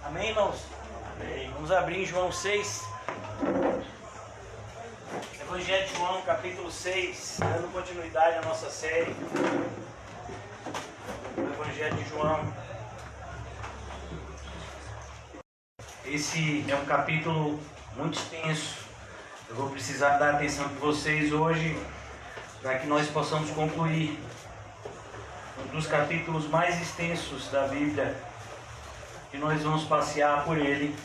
Amém, irmãos? Amém. Vamos abrir em João 6. Evangelho de João, capítulo 6, dando continuidade à nossa série. O Evangelho de João. Esse é um capítulo muito extenso. Eu vou precisar da atenção de vocês hoje para que nós possamos concluir um dos capítulos mais extensos da Bíblia, e nós vamos passear por ele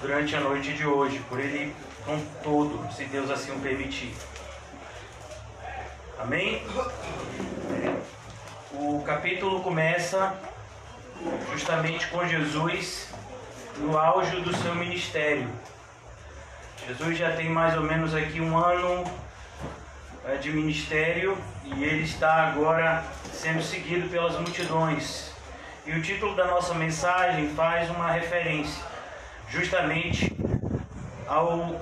durante a noite de hoje, por ele com todo, se Deus assim o permitir. Amém? O capítulo começa justamente com Jesus no auge do seu ministério. Jesus já tem mais ou menos aqui um ano de ministério e ele está agora sendo seguido pelas multidões. E o título da nossa mensagem faz uma referência justamente ao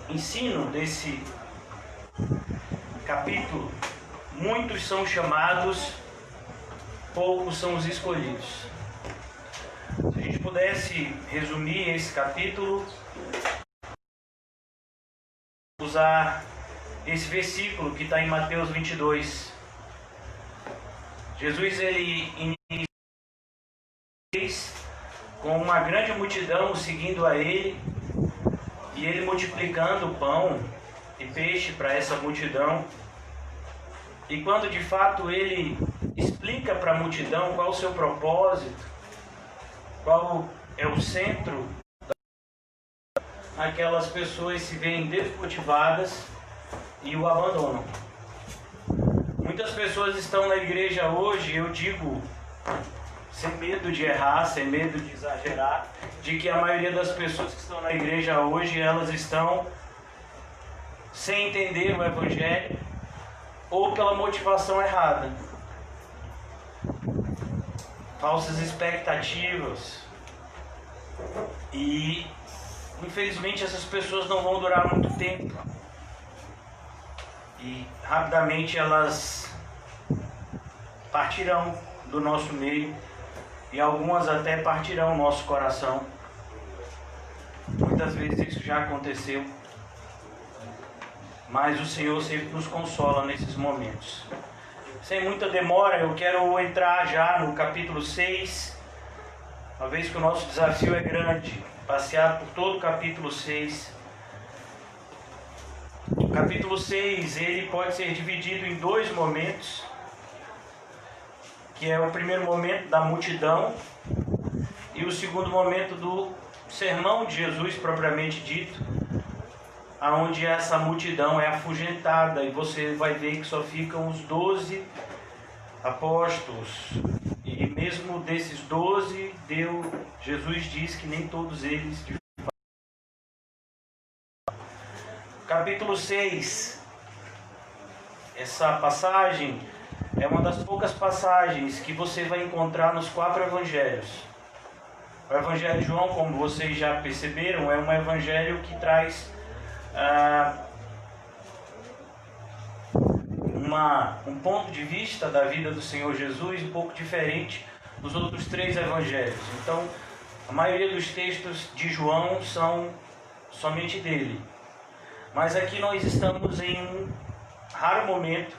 ensino desse capítulo. Muitos são chamados, poucos são os escolhidos. Se a gente pudesse resumir esse capítulo, usar esse versículo que está em Mateus 22. Jesus, ele inicia com uma grande multidão seguindo a ele, e ele multiplicando pão e peixe para essa multidão. E quando de fato ele explica para a multidão qual o seu propósito, qual é o centro, aquelas pessoas se veem desmotivadas e o abandonam. Muitas pessoas estão na igreja hoje, eu digo, sem medo de errar, sem medo de exagerar, de que a maioria das pessoas que estão na igreja hoje, elas estão sem entender o Evangelho ou pela motivação errada. Falsas expectativas. E infelizmente essas pessoas não vão durar muito tempo. E rapidamente elas partirão do nosso meio, e algumas até partirão o nosso coração. Muitas vezes isso já aconteceu, mas o Senhor sempre nos consola nesses momentos. Sem muita demora, eu quero entrar já no capítulo 6, uma vez que o nosso desafio é grande, passear por todo o capítulo 6. O capítulo 6, ele pode ser dividido em dois momentos, que é o primeiro momento da multidão e o segundo momento do sermão de Jesus propriamente dito, aonde essa multidão é afugentada e você vai ver que só ficam os 12 apóstolos, e mesmo desses 12, Jesus diz que nem todos eles. Capítulo 6, essa passagem é uma das poucas passagens que você vai encontrar nos 4 evangelhos. O Evangelho de João, como vocês já perceberam, é um evangelho que traz um ponto de vista da vida do Senhor Jesus um pouco diferente dos outros 3 evangelhos. Então, a maioria dos textos de João são somente dele. Mas aqui nós estamos em um raro momento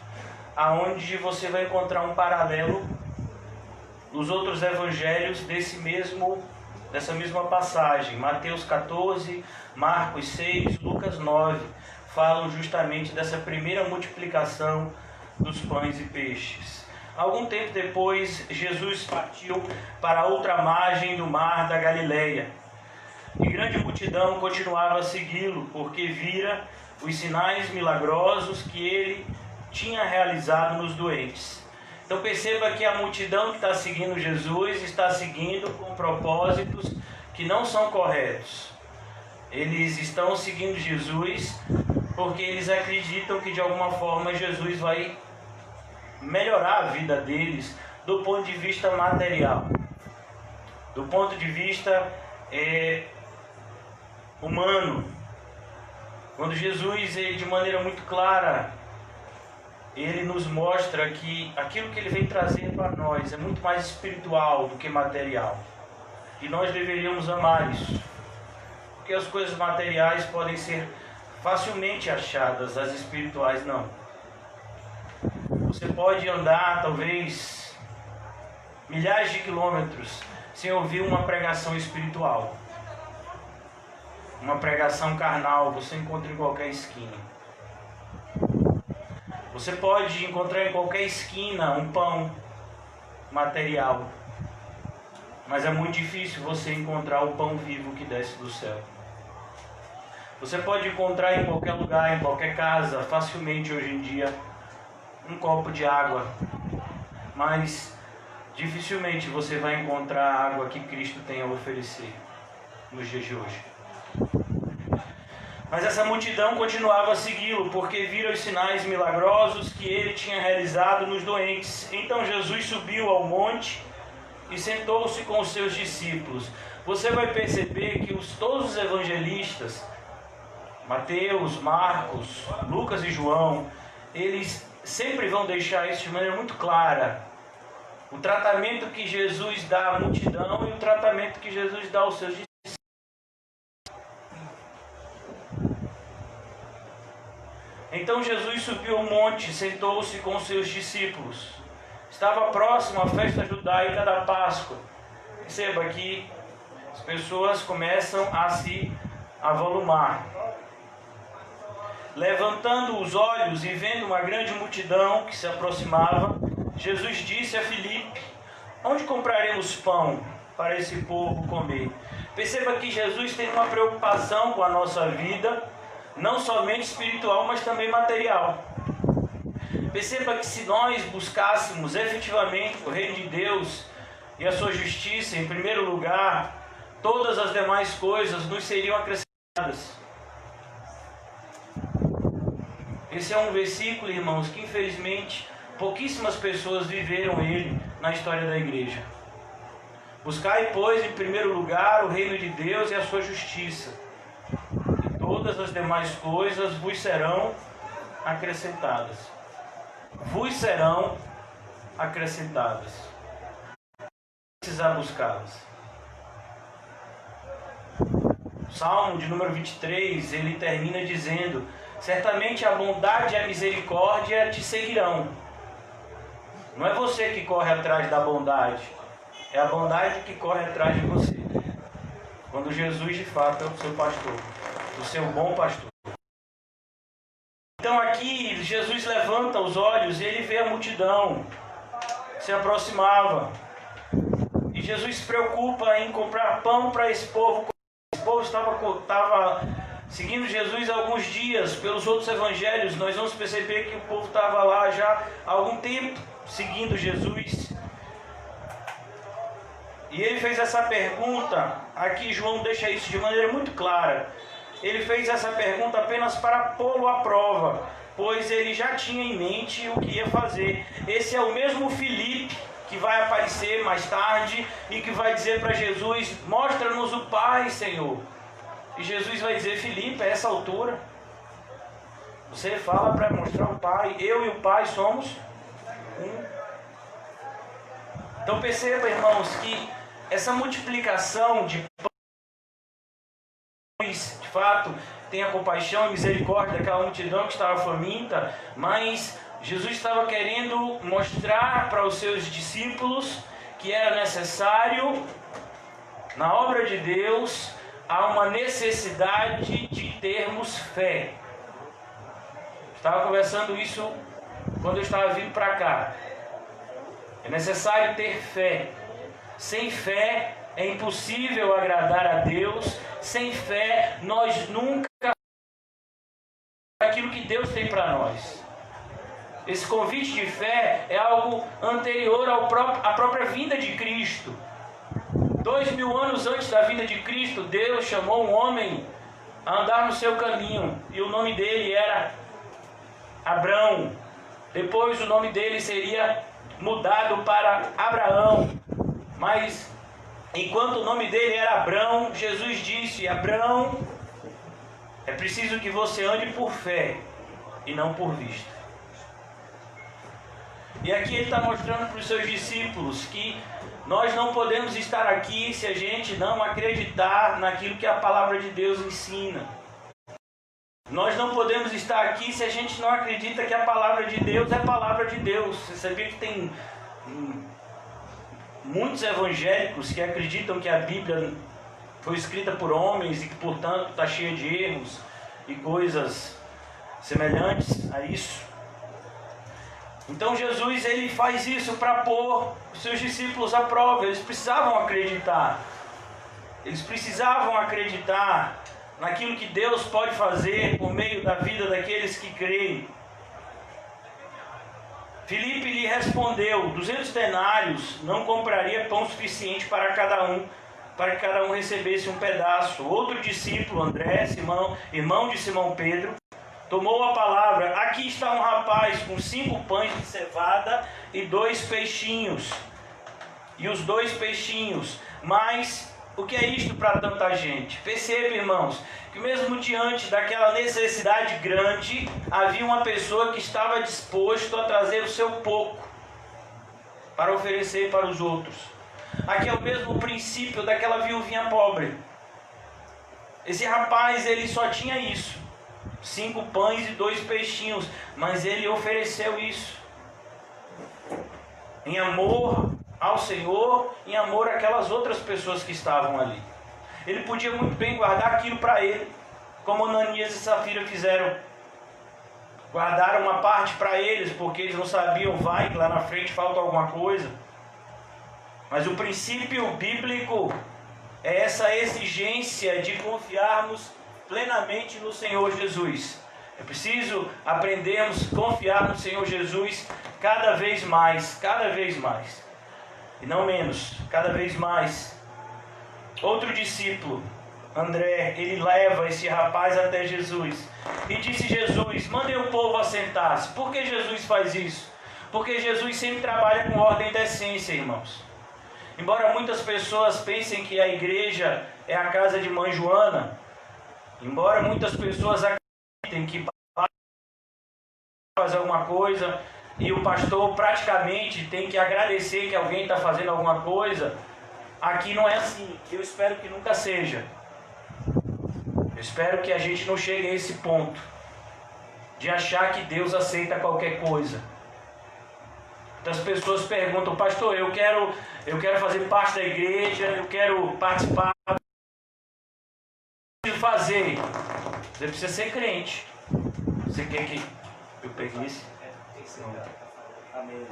aonde você vai encontrar um paralelo nos outros evangelhos dessa mesma passagem. Mateus 14, Marcos 6, Lucas 9 falam justamente dessa primeira multiplicação dos pães e peixes. Algum tempo depois, Jesus partiu para a outra margem do mar da Galileia. E grande multidão continuava a segui-lo, porque vira os sinais milagrosos que ele tinha realizado nos doentes. Então perceba que a multidão que está seguindo Jesus está seguindo com propósitos que não são corretos. Eles estão seguindo Jesus porque eles acreditam que de alguma forma Jesus vai melhorar a vida deles do ponto de vista material, do ponto de vista humano. Quando Jesus, de maneira muito clara, ele nos mostra que aquilo que ele vem trazer para nós é muito mais espiritual do que material. e nós deveríamos amar isso. Porque as coisas materiais podem ser facilmente achadas, as espirituais não. Você pode andar talvez milhares de quilômetros sem ouvir uma pregação espiritual. Uma pregação carnal você encontra em qualquer esquina. Você pode encontrar em qualquer esquina um pão material, mas é muito difícil você encontrar o pão vivo que desce do céu. Você pode encontrar em qualquer lugar, em qualquer casa, facilmente hoje em dia, um copo de água, mas dificilmente você vai encontrar a água que Cristo tem a oferecer nos dias de hoje. Mas essa multidão continuava a segui-lo, porque viram os sinais milagrosos que ele tinha realizado nos doentes. Então Jesus subiu ao monte e sentou-se com os seus discípulos. Você vai perceber que todos os evangelistas, Mateus, Marcos, Lucas e João, eles sempre vão deixar isso de maneira muito clara. O tratamento que Jesus dá à multidão e o tratamento que Jesus dá aos seus discípulos. Então Jesus subiu ao monte, sentou-se com os seus discípulos. Estava próximo à festa judaica da Páscoa. Perceba que as pessoas começam a se avolumar. Levantando os olhos e vendo uma grande multidão que se aproximava, Jesus disse a Filipe: onde compraremos pão para esse povo comer? Perceba que Jesus tem uma preocupação com a nossa vida, não somente espiritual, mas também material. Perceba que se nós buscássemos efetivamente o reino de Deus e a sua justiça em primeiro lugar, todas as demais coisas nos seriam acrescentadas. Esse é um versículo, irmãos, que infelizmente pouquíssimas pessoas viveram ele na história da igreja. Buscai, pois, em primeiro lugar o reino de Deus e a sua justiça, e todas as demais coisas vos serão acrescentadas. Vos serão acrescentadas. Precisar buscá-las. O Salmo de número 23, ele termina dizendo: certamente a bondade e a misericórdia te seguirão. Não é você que corre atrás da bondade, é a bondade que corre atrás de você. Quando Jesus de fato é o seu pastor, o seu bom pastor. Então aqui Jesus levanta os olhos e ele vê a multidão se aproximava. E Jesus se preocupa em comprar pão para esse povo. Esse povo estava seguindo Jesus há alguns dias. Pelos outros evangelhos nós vamos perceber que o povo estava lá já há algum tempo seguindo Jesus. E ele fez essa pergunta, aqui João deixa isso de maneira muito clara. Ele fez essa pergunta apenas para pô-lo à prova, pois ele já tinha em mente o que ia fazer. Esse é o mesmo Filipe que vai aparecer mais tarde e que vai dizer para Jesus: mostra-nos o Pai, Senhor. E Jesus vai dizer: Filipe, a essa altura você fala para mostrar o Pai? Eu e o Pai somos um. Então perceba, irmãos, que essa multiplicação de pães, de fato, tenha compaixão e misericórdia daquela multidão que estava faminta, mas Jesus estava querendo mostrar para os seus discípulos que era necessário, na obra de Deus, há uma necessidade de termos fé. Estava conversando isso quando eu estava vindo para cá. É necessário ter fé. Sem fé é impossível agradar a Deus. Sem fé nós nunca aquilo que Deus tem para nós. Esse convite de fé é algo anterior à própria vinda de Cristo. 2000 anos antes da vinda de Cristo, Deus chamou um homem a andar no seu caminho, e o nome dele era Abrão. Depois o nome dele seria mudado para Abraão. Mas enquanto o nome dele era Abrão, Jesus disse: Abrão, é preciso que você ande por fé e não por vista. E aqui ele está mostrando para os seus discípulos que Nós não podemos estar aqui se a gente não acreditar naquilo que a palavra de Deus ensina. Nós não podemos estar aqui se a gente não acredita que a palavra de Deus é a palavra de Deus. Você sabia que tem muitos evangélicos que acreditam que a Bíblia foi escrita por homens e que, portanto, está cheia de erros e coisas semelhantes a isso? Então Jesus, ele faz isso para pôr os seus discípulos à prova. Eles precisavam acreditar. Eles precisavam acreditar naquilo que Deus pode fazer por meio da vida daqueles que creem. Filipe lhe respondeu: 200 denários não compraria pão suficiente para que cada um recebesse um pedaço. Outro discípulo, André, irmão de Simão Pedro, tomou a palavra: aqui está um rapaz com 5 pães de cevada e 2 peixinhos. E os 2 peixinhos. Mas o que é isto para tanta gente? Perceba, irmãos, que mesmo diante daquela necessidade grande, havia uma pessoa que estava disposto a trazer o seu pouco para oferecer para os outros. Aqui é o mesmo princípio daquela viuvinha pobre. Esse rapaz, ele só tinha isso: 5 pães e 2 peixinhos, mas ele ofereceu isso em amor ao Senhor, em amor àquelas outras pessoas que estavam ali. Ele podia muito bem guardar aquilo para ele, como Ananias e Safira fizeram. Guardaram uma parte para eles, porque eles não sabiam, vai que lá na frente falta alguma coisa. Mas o princípio bíblico é essa exigência de confiarmos plenamente no Senhor Jesus. É preciso aprendermos a confiar no Senhor Jesus cada vez mais, e não menos, cada vez mais. Outro discípulo, André, ele leva esse rapaz até Jesus. E disse Jesus: mandem o povo assentar-se. Por que Jesus faz isso? Porque Jesus sempre trabalha com ordem e decência, irmãos. Embora muitas pessoas pensem que a igreja é a casa de mãe Joana, embora muitas pessoas acreditem que fazer alguma coisa e o pastor praticamente tem que agradecer que alguém está fazendo alguma coisa, aqui não é assim. Eu espero que nunca seja. Eu espero que a gente não chegue a esse ponto de achar que Deus aceita qualquer coisa. Muitas pessoas perguntam: pastor, eu quero fazer parte da igreja, eu quero participar. Fazer, você precisa ser crente. Você quer que eu pegue isso? Amém.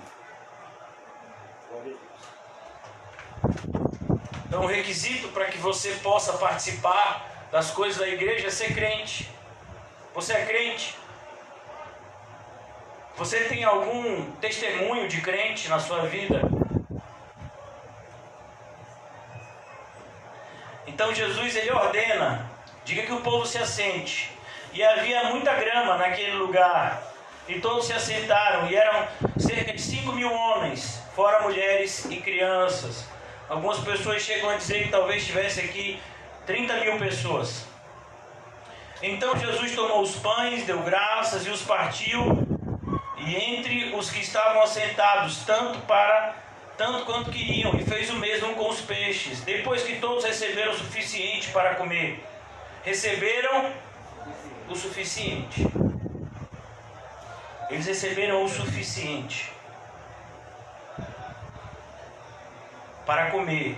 Então, o requisito para que você possa participar das coisas da igreja é ser crente. Você é crente? Você tem algum testemunho de crente na sua vida? Então Jesus, ele ordena: diga que o povo se assente. E havia muita grama naquele lugar, e todos se assentaram, e eram cerca de 5.000 homens, fora mulheres e crianças. Algumas pessoas chegam a dizer que talvez tivesse aqui 30.000 pessoas. Então Jesus tomou os pães, deu graças e os partiu, e entre os que estavam assentados, tanto quanto queriam, e fez o mesmo com os peixes. Depois que todos receberam o suficiente para comer, receberam o suficiente. Eles receberam o suficiente para comer.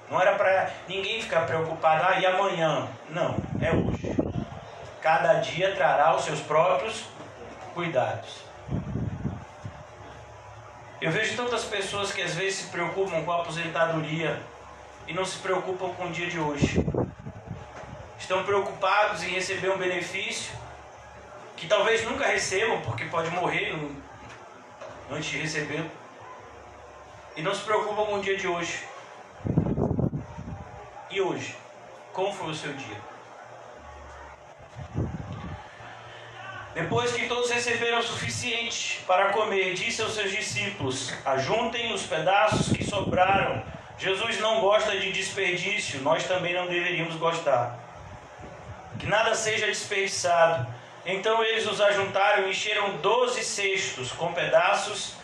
Não era para ninguém ficar preocupado: e amanhã? Não, é hoje. Cada dia trará os seus próprios cuidados. Eu vejo tantas pessoas que às vezes se preocupam com a aposentadoria e não se preocupam com o dia de hoje. Estão preocupados em receber um benefício que talvez nunca recebam, porque pode morrer antes de receber. E não se preocupam com o dia de hoje. E hoje? Como foi o seu dia? Depois que todos receberam o suficiente para comer, disse aos seus discípulos: ajuntem os pedaços que sobraram. Jesus não gosta de desperdício, nós também não deveríamos gostar. Que nada seja desperdiçado. Então eles os ajuntaram e encheram 12 cestos com pedaços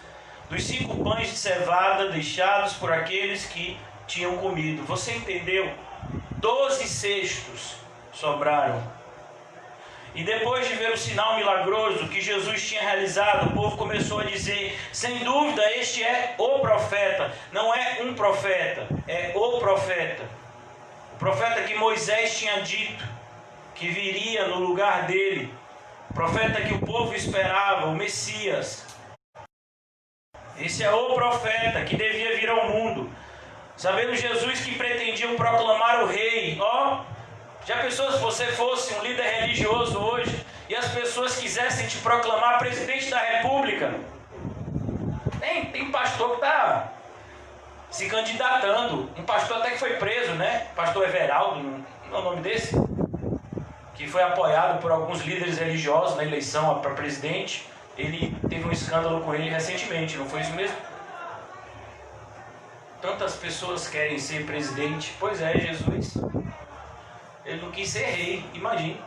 dos 5 pães de cevada deixados por aqueles que tinham comido. Você entendeu? 12 cestos sobraram. E depois de ver o sinal milagroso que Jesus tinha realizado, o povo começou a dizer: sem dúvida, este é o profeta. Não é um profeta, é o profeta. O profeta que Moisés tinha dito que viria no lugar dele. O profeta que o povo esperava, o Messias. Esse é o profeta que devia vir ao mundo. Sabendo Jesus que pretendiam proclamar o rei. Já pensou se você fosse um líder religioso hoje e as pessoas quisessem te proclamar presidente da república? Tem pastor que está se candidatando. Um pastor até que foi preso, né? Pastor Everaldo, não é o nome desse? Que foi apoiado por alguns líderes religiosos na eleição para presidente. Ele teve um escândalo com ele recentemente, não foi isso mesmo? Tantas pessoas querem ser presidente. Pois é, Jesus, ele não quis ser rei, imagine.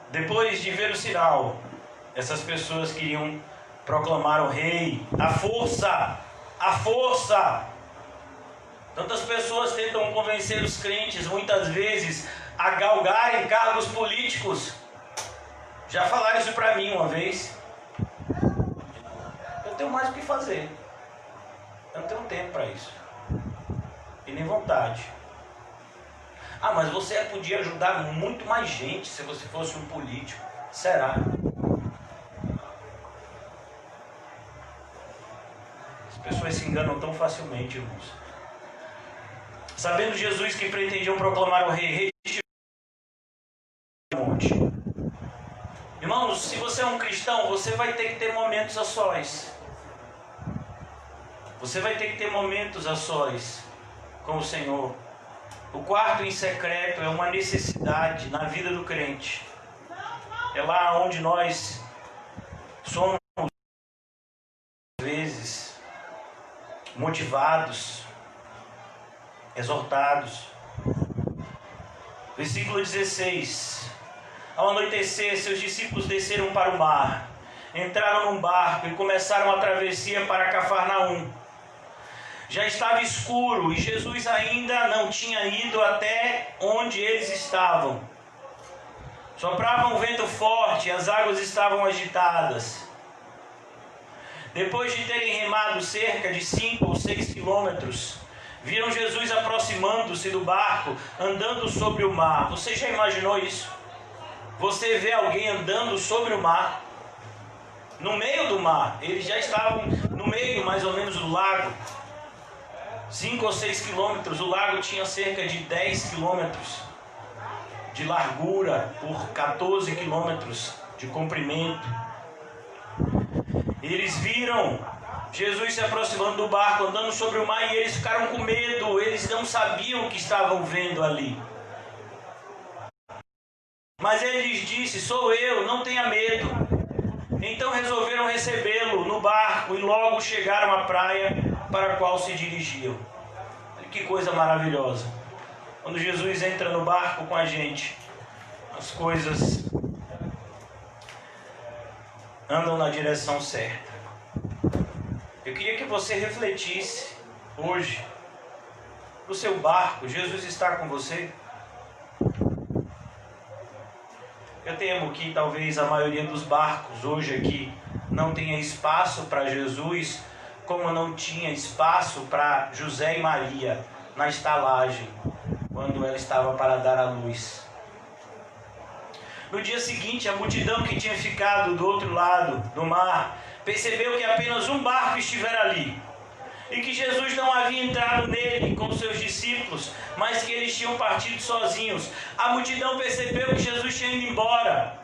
Depois de ver o sinal, essas pessoas queriam proclamar o rei. A força, a força. Tantas pessoas tentam convencer os crentes, muitas vezes, a galgarem cargos políticos. Já falaram isso para mim uma vez. Eu tenho mais o que fazer. Eu não tenho tempo para isso. E nem vontade. Mas você podia ajudar muito mais gente se você fosse um político. Será? As pessoas se enganam tão facilmente, irmãos. Sabendo Jesus que pretendiam proclamar o rei, irmãos, se você é um cristão, você vai ter que ter momentos a sós. Você vai ter que ter momentos a sós com o Senhor. O quarto em secreto é uma necessidade na vida do crente. É lá onde nós somos, às vezes, motivados, exortados. Versículo 16. Ao anoitecer, seus discípulos desceram para o mar, entraram num barco e começaram a travessia para Cafarnaum. Já estava escuro e Jesus ainda não tinha ido até onde eles estavam. Soprava um vento forte e as águas estavam agitadas. Depois de terem remado cerca de 5 ou 6 quilômetros, viram Jesus aproximando-se do barco, andando sobre o mar. Você já imaginou isso? Você vê alguém andando sobre o mar, no meio do mar. Eles já estavam no meio, mais ou menos, do lago. 5 ou 6 quilômetros. O lago tinha cerca de 10 quilômetros de largura por 14 quilômetros de comprimento. Eles viram Jesus se aproximando do barco, andando sobre o mar, e eles ficaram com medo. Eles não sabiam o que estavam vendo ali. Mas ele lhes disse: sou eu, não tenha medo. Então resolveram recebê-lo no barco e logo chegaram à praia para a qual se dirigiam. Que coisa maravilhosa. Quando Jesus entra no barco com a gente, as coisas andam na direção certa. Eu queria que você refletisse hoje no seu barco. Jesus está com você? Eu temo que talvez a maioria dos barcos hoje aqui não tenha espaço para Jesus, como não tinha espaço para José e Maria na estalagem, quando ela estava para dar à luz. No dia seguinte, a multidão que tinha ficado do outro lado do mar percebeu que apenas um barco estivera ali, e que Jesus não havia entrado nele com seus discípulos, mas que eles tinham partido sozinhos. A multidão percebeu que Jesus tinha ido embora.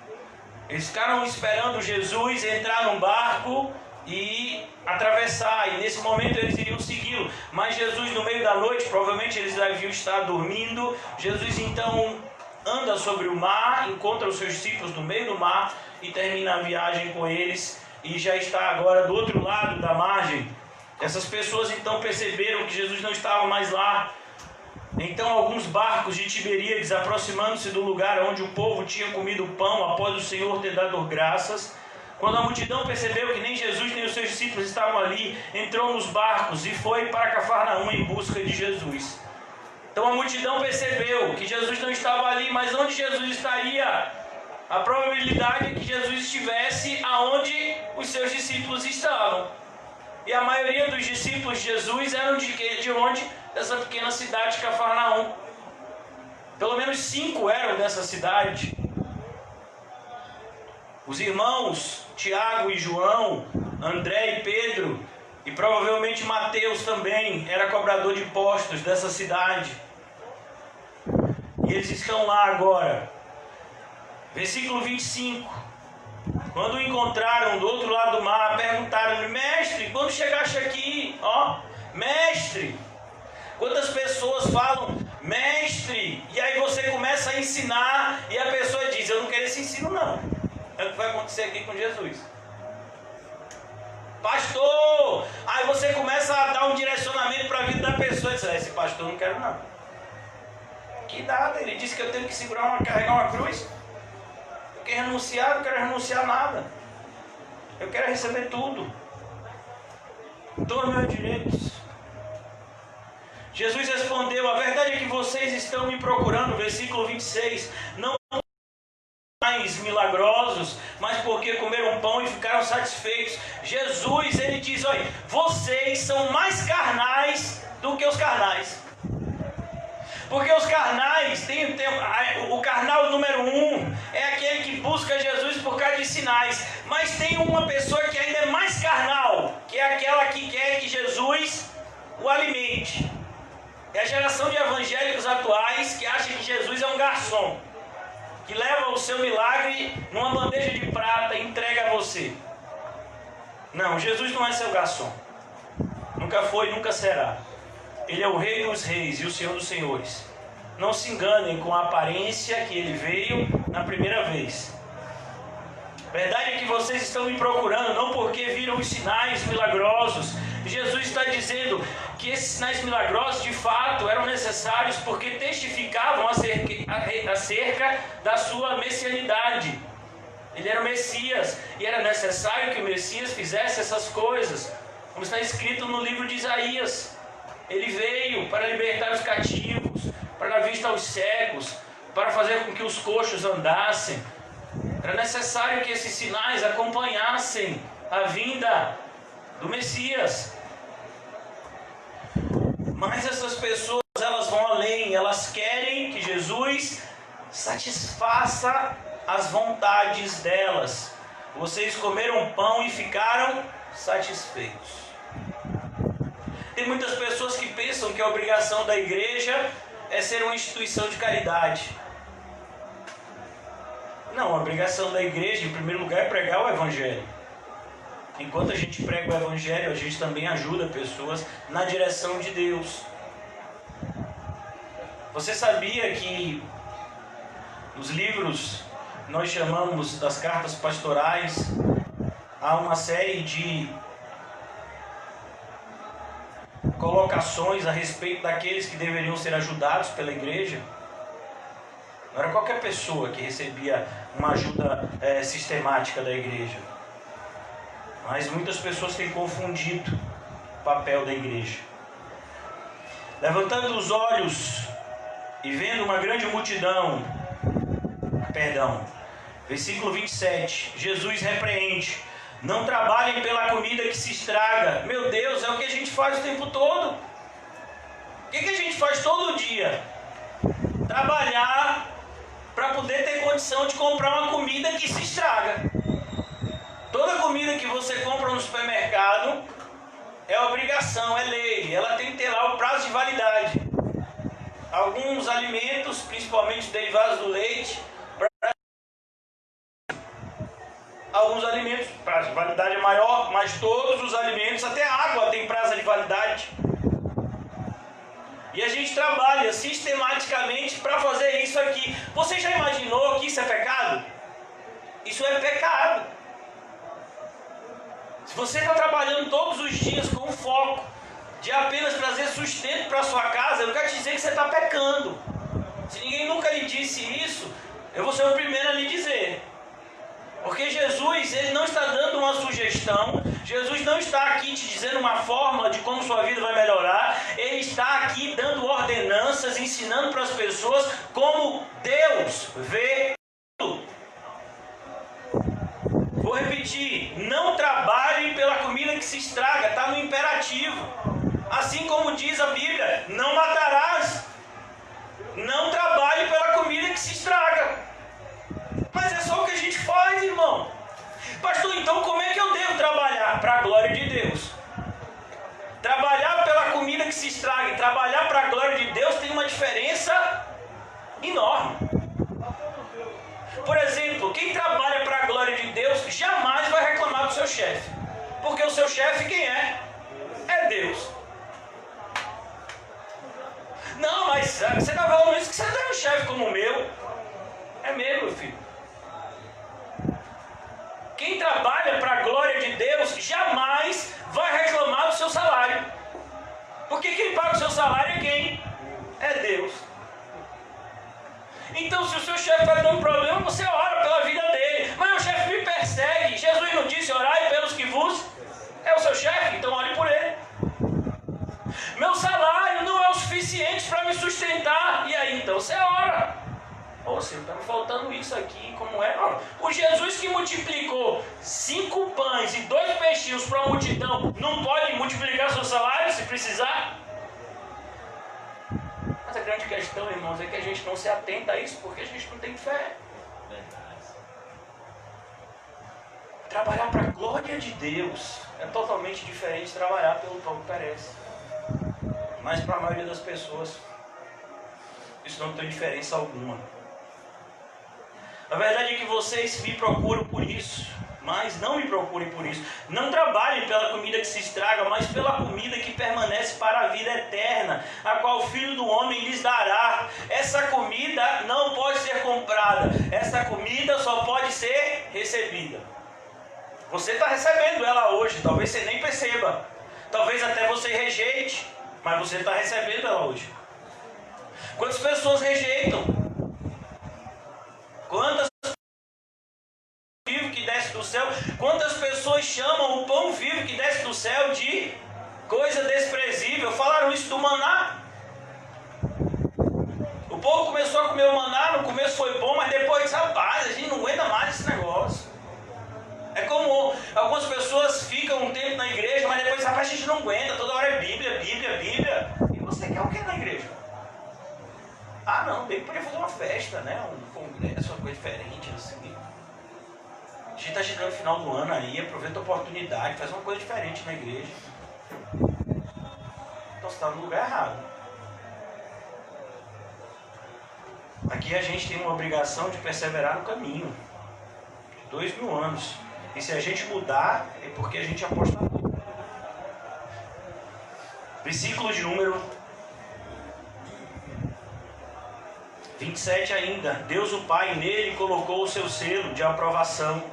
Eles ficaram esperando Jesus entrar num barco e atravessar, e nesse momento eles iriam segui-lo. Mas Jesus, no meio da noite, provavelmente eles deviam estar dormindo. Jesus então anda sobre o mar, encontra os seus discípulos no meio do mar e termina a viagem com eles, e já está agora do outro lado da margem. Essas pessoas então perceberam que Jesus não estava mais lá. Então alguns barcos de Tiberíades, aproximando-se do lugar onde o povo tinha comido pão após o Senhor ter dado graças, quando a multidão percebeu que nem Jesus nem os seus discípulos estavam ali, entrou nos barcos e foi para Cafarnaum em busca de Jesus. Então a multidão percebeu que Jesus não estava ali, mas onde Jesus estaria? A probabilidade é que Jesus estivesse aonde os seus discípulos estavam. E a maioria dos discípulos de Jesus eram de onde? Dessa pequena cidade de Cafarnaum. Pelo menos 5 eram dessa cidade. Os irmãos Tiago e João, André e Pedro, e provavelmente Mateus também, era cobrador de impostos dessa cidade. E eles estão lá agora. Versículo 25. Quando o encontraram do outro lado do mar, perguntaram-lhe: mestre, quando chegaste aqui? Mestre. Quantas pessoas falam mestre, e aí você começa a ensinar, e a pessoa diz: eu não quero esse ensino não. É o que vai acontecer aqui com Jesus. Pastor, aí você começa a dar um direcionamento para a vida da pessoa, e diz: esse pastor eu não quero não. Que nada, ele disse que eu tenho que carregar uma cruz. Eu quero renunciar, não quero renunciar nada. Eu quero receber tudo. Todos os meus direitos. Jesus respondeu: a verdade é que vocês estão me procurando, versículo 26, não mais milagrosos, mas porque comeram pão e ficaram satisfeitos. Jesus, ele diz: olha, vocês são mais carnais do que os carnais. Porque os carnais, o carnal número 1 é aquele que busca Jesus por causa de sinais. Mas tem uma pessoa que ainda é mais carnal, que é aquela que quer que Jesus o alimente. É a geração de evangélicos atuais que acha que Jesus é um garçom, que leva o seu milagre numa bandeja de prata e entrega a você. Não, Jesus não é seu garçom. Nunca foi, nunca será. Ele é o Rei dos Reis e o Senhor dos Senhores. Não se enganem com a aparência que ele veio na primeira vez. Verdade é que vocês estão me procurando, não porque viram os sinais milagrosos. Jesus está dizendo que esses sinais milagrosos de fato eram necessários porque testificavam acerca da sua messianidade. Ele era o Messias e era necessário que o Messias fizesse essas coisas, como está escrito no livro de Isaías. Ele veio para libertar os cativos, para dar vista aos cegos, para fazer com que os coxos andassem. Era necessário que esses sinais acompanhassem a vinda do Messias. Mas essas pessoas, elas vão além, elas querem que Jesus satisfaça as vontades delas. Vocês comeram pão e ficaram satisfeitos. Tem muitas pessoas que pensam que a obrigação da igreja é ser uma instituição de caridade. Não, a obrigação da igreja, em primeiro lugar, é pregar o Evangelho. Enquanto a gente prega o Evangelho, a gente também ajuda pessoas na direção de Deus. Você sabia que nos livros nós chamamos das cartas pastorais, há uma série de colocações a respeito daqueles que deveriam ser ajudados pela igreja? Não era qualquer pessoa que recebia uma ajuda sistemática da igreja. Mas muitas pessoas têm confundido o papel da igreja. Levantando os olhos e vendo uma grande multidão, versículo 27, Jesus repreende: não trabalhem pela comida que se estraga. Meu Deus, é o que a gente faz o tempo todo. O que a gente faz todo dia? Trabalhar para poder ter condição de comprar uma comida que se estraga. Toda comida que você compra no supermercado é obrigação, é lei. Ela tem que ter lá o prazo de validade. Alguns alimentos, principalmente derivados do leite, alguns alimentos, prazo de validade é maior, mas todos os alimentos, até a água tem prazo de validade. E a gente trabalha sistematicamente para fazer isso aqui. Você já imaginou que isso é pecado? Isso é pecado. Se você está trabalhando todos os dias com o foco de apenas trazer sustento para a sua casa, eu não quero te dizer que você está pecando. Se ninguém nunca lhe disse isso, eu vou ser o primeiro a lhe dizer. Porque Jesus, ele não está dando uma sugestão, Jesus não está aqui te dizendo uma fórmula de como sua vida vai melhorar, ele está aqui dando ordenanças, ensinando para as pessoas como Deus vê tudo. Vou repetir, não trabalhem pela comida que se estraga, está no imperativo. Assim como diz a Bíblia, não matarás. Não trabalhe pela comida que se estraga. Mas é só o que a gente faz, irmão. Pastor, então como é que eu devo trabalhar? Para a glória de Deus. Trabalhar pela comida que se estraga e trabalhar para a glória de Deus tem uma diferença enorme. Por exemplo, quem trabalha para a glória de Deus jamais vai reclamar do seu chefe. Porque o seu chefe quem é? É Deus. Não, mas você está falando isso que você tem um chefe como o meu. É mesmo, meu filho. Quem trabalha para a glória de Deus jamais vai reclamar do seu salário. Porque quem paga o seu salário é quem? É Deus. Então, se o seu chefe está dando problema, você ora pela vida dele. Mas o chefe me persegue. Jesus não disse orai pelos que vos... É o seu chefe, então ore por ele. Meu salário não é o suficiente para me sustentar. E aí, então você ora. Ô Senhor, está me faltando isso aqui, como é? O Jesus que multiplicou 5 pães e 2 peixinhos para a multidão, não pode multiplicar seu salário se precisar? Mas a grande questão, irmãos, é que a gente não se atenta a isso porque a gente não tem fé. Trabalhar para a glória de Deus é totalmente diferente de trabalhar pelo pão que perece. Mas para a maioria das pessoas, isso não tem diferença alguma. A verdade é que vocês me procuram por isso, mas não me procurem por isso. Não trabalhem pela comida que se estraga, mas pela comida que permanece para a vida eterna, a qual o Filho do Homem lhes dará. Essa comida não pode ser comprada, essa comida só pode ser recebida. Você está recebendo ela hoje, talvez você nem perceba, talvez até você rejeite, mas você está recebendo ela hoje. Quantas pessoas rejeitam? Quantas vivo que desce do céu? Quantas pessoas chamam o pão vivo que desce do céu de coisa desprezível? Falaram isso do maná. O povo começou a comer o maná, no começo foi bom, mas depois disse, rapaz, a gente não aguenta mais esse negócio. É como algumas pessoas ficam um tempo na igreja, mas depois, rapaz, a gente não aguenta, toda hora é Bíblia, Bíblia, Bíblia. E você quer o que na igreja? Ah, não, bem que podia fazer uma festa, né? Um congresso, uma coisa diferente, assim. A gente está chegando no final do ano aí, aproveita a oportunidade, faz uma coisa diferente na igreja. Então você está no lugar errado. Aqui a gente tem uma obrigação de perseverar no caminho. 2000 anos. E se a gente mudar, é porque a gente apostou. Versículo de número 27 ainda. Deus o Pai nele colocou o seu selo de aprovação.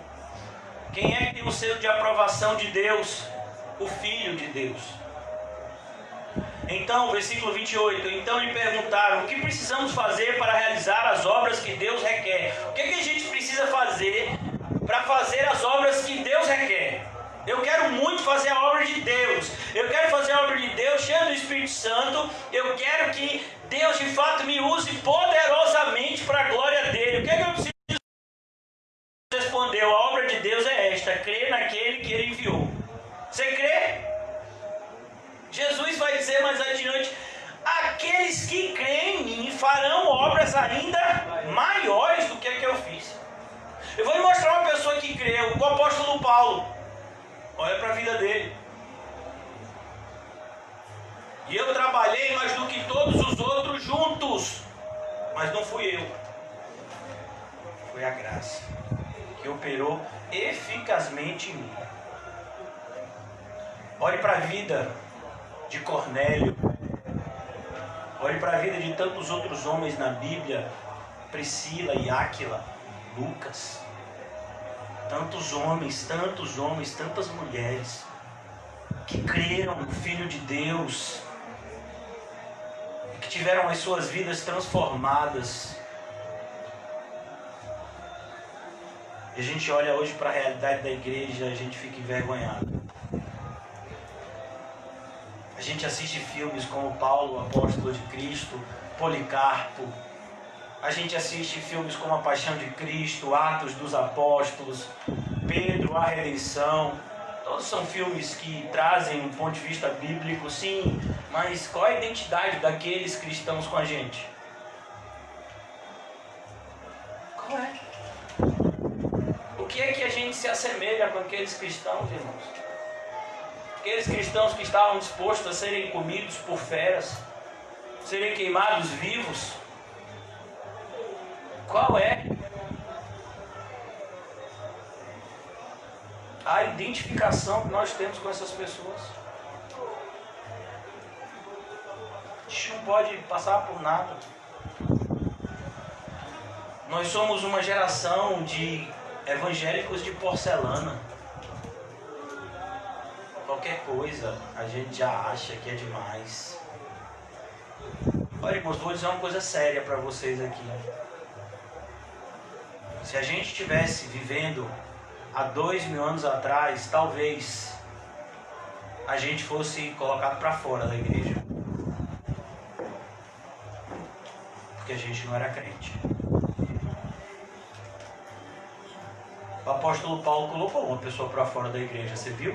Quem é que tem o selo de aprovação de Deus? O Filho de Deus. Então, versículo 28. Então lhe perguntaram, o que precisamos fazer para realizar as obras que Deus requer? O que a gente precisa fazer para fazer as obras que Deus requer? Eu quero muito fazer a obra de Deus. Eu quero fazer a obra de Deus cheia do Espírito Santo. Eu quero que Deus de fato me use poderosamente para a glória dele. O que é que eu preciso? Respondeu, a obra de Deus é esta, crer naquele que ele enviou. Você crê? Jesus vai dizer mais adiante, aqueles que creem em mim farão obras ainda maiores do que a que eu fiz. Eu vou lhe mostrar uma pessoa que creu, o apóstolo Paulo. Olha para a vida dele. E eu trabalhei mais do que todos os outros juntos, mas não fui eu. Foi a graça que operou eficazmente em mim. Olhe para a vida de Cornélio. Olhe para a vida de tantos outros homens na Bíblia. Priscila e Áquila, Lucas. Tantos homens, tantas mulheres que creram no Filho de Deus, que que tiveram as suas vidas transformadas. E a gente olha hoje para a realidade da igreja e a gente fica envergonhado. A gente assiste filmes como Paulo, apóstolo de Cristo, Policarpo. A gente assiste filmes como A Paixão de Cristo, Atos dos Apóstolos, Pedro, A Redenção. Todos são filmes que trazem um ponto de vista bíblico, sim, mas qual é a identidade daqueles cristãos com a gente? Qual é? O que é que a gente se assemelha com aqueles cristãos, irmãos? Aqueles cristãos que estavam dispostos a serem comidos por feras, serem queimados vivos. Qual é a identificação que nós temos com essas pessoas? A gente não pode passar por nada. Nós somos uma geração de evangélicos de porcelana. Qualquer coisa a gente já acha que é demais. Olha, irmãos, vou dizer uma coisa séria para vocês aqui. Se a gente estivesse vivendo há 2000 anos atrás, talvez a gente fosse colocado para fora da igreja. Porque a gente não era crente. O apóstolo Paulo colocou uma pessoa para fora da igreja, você viu?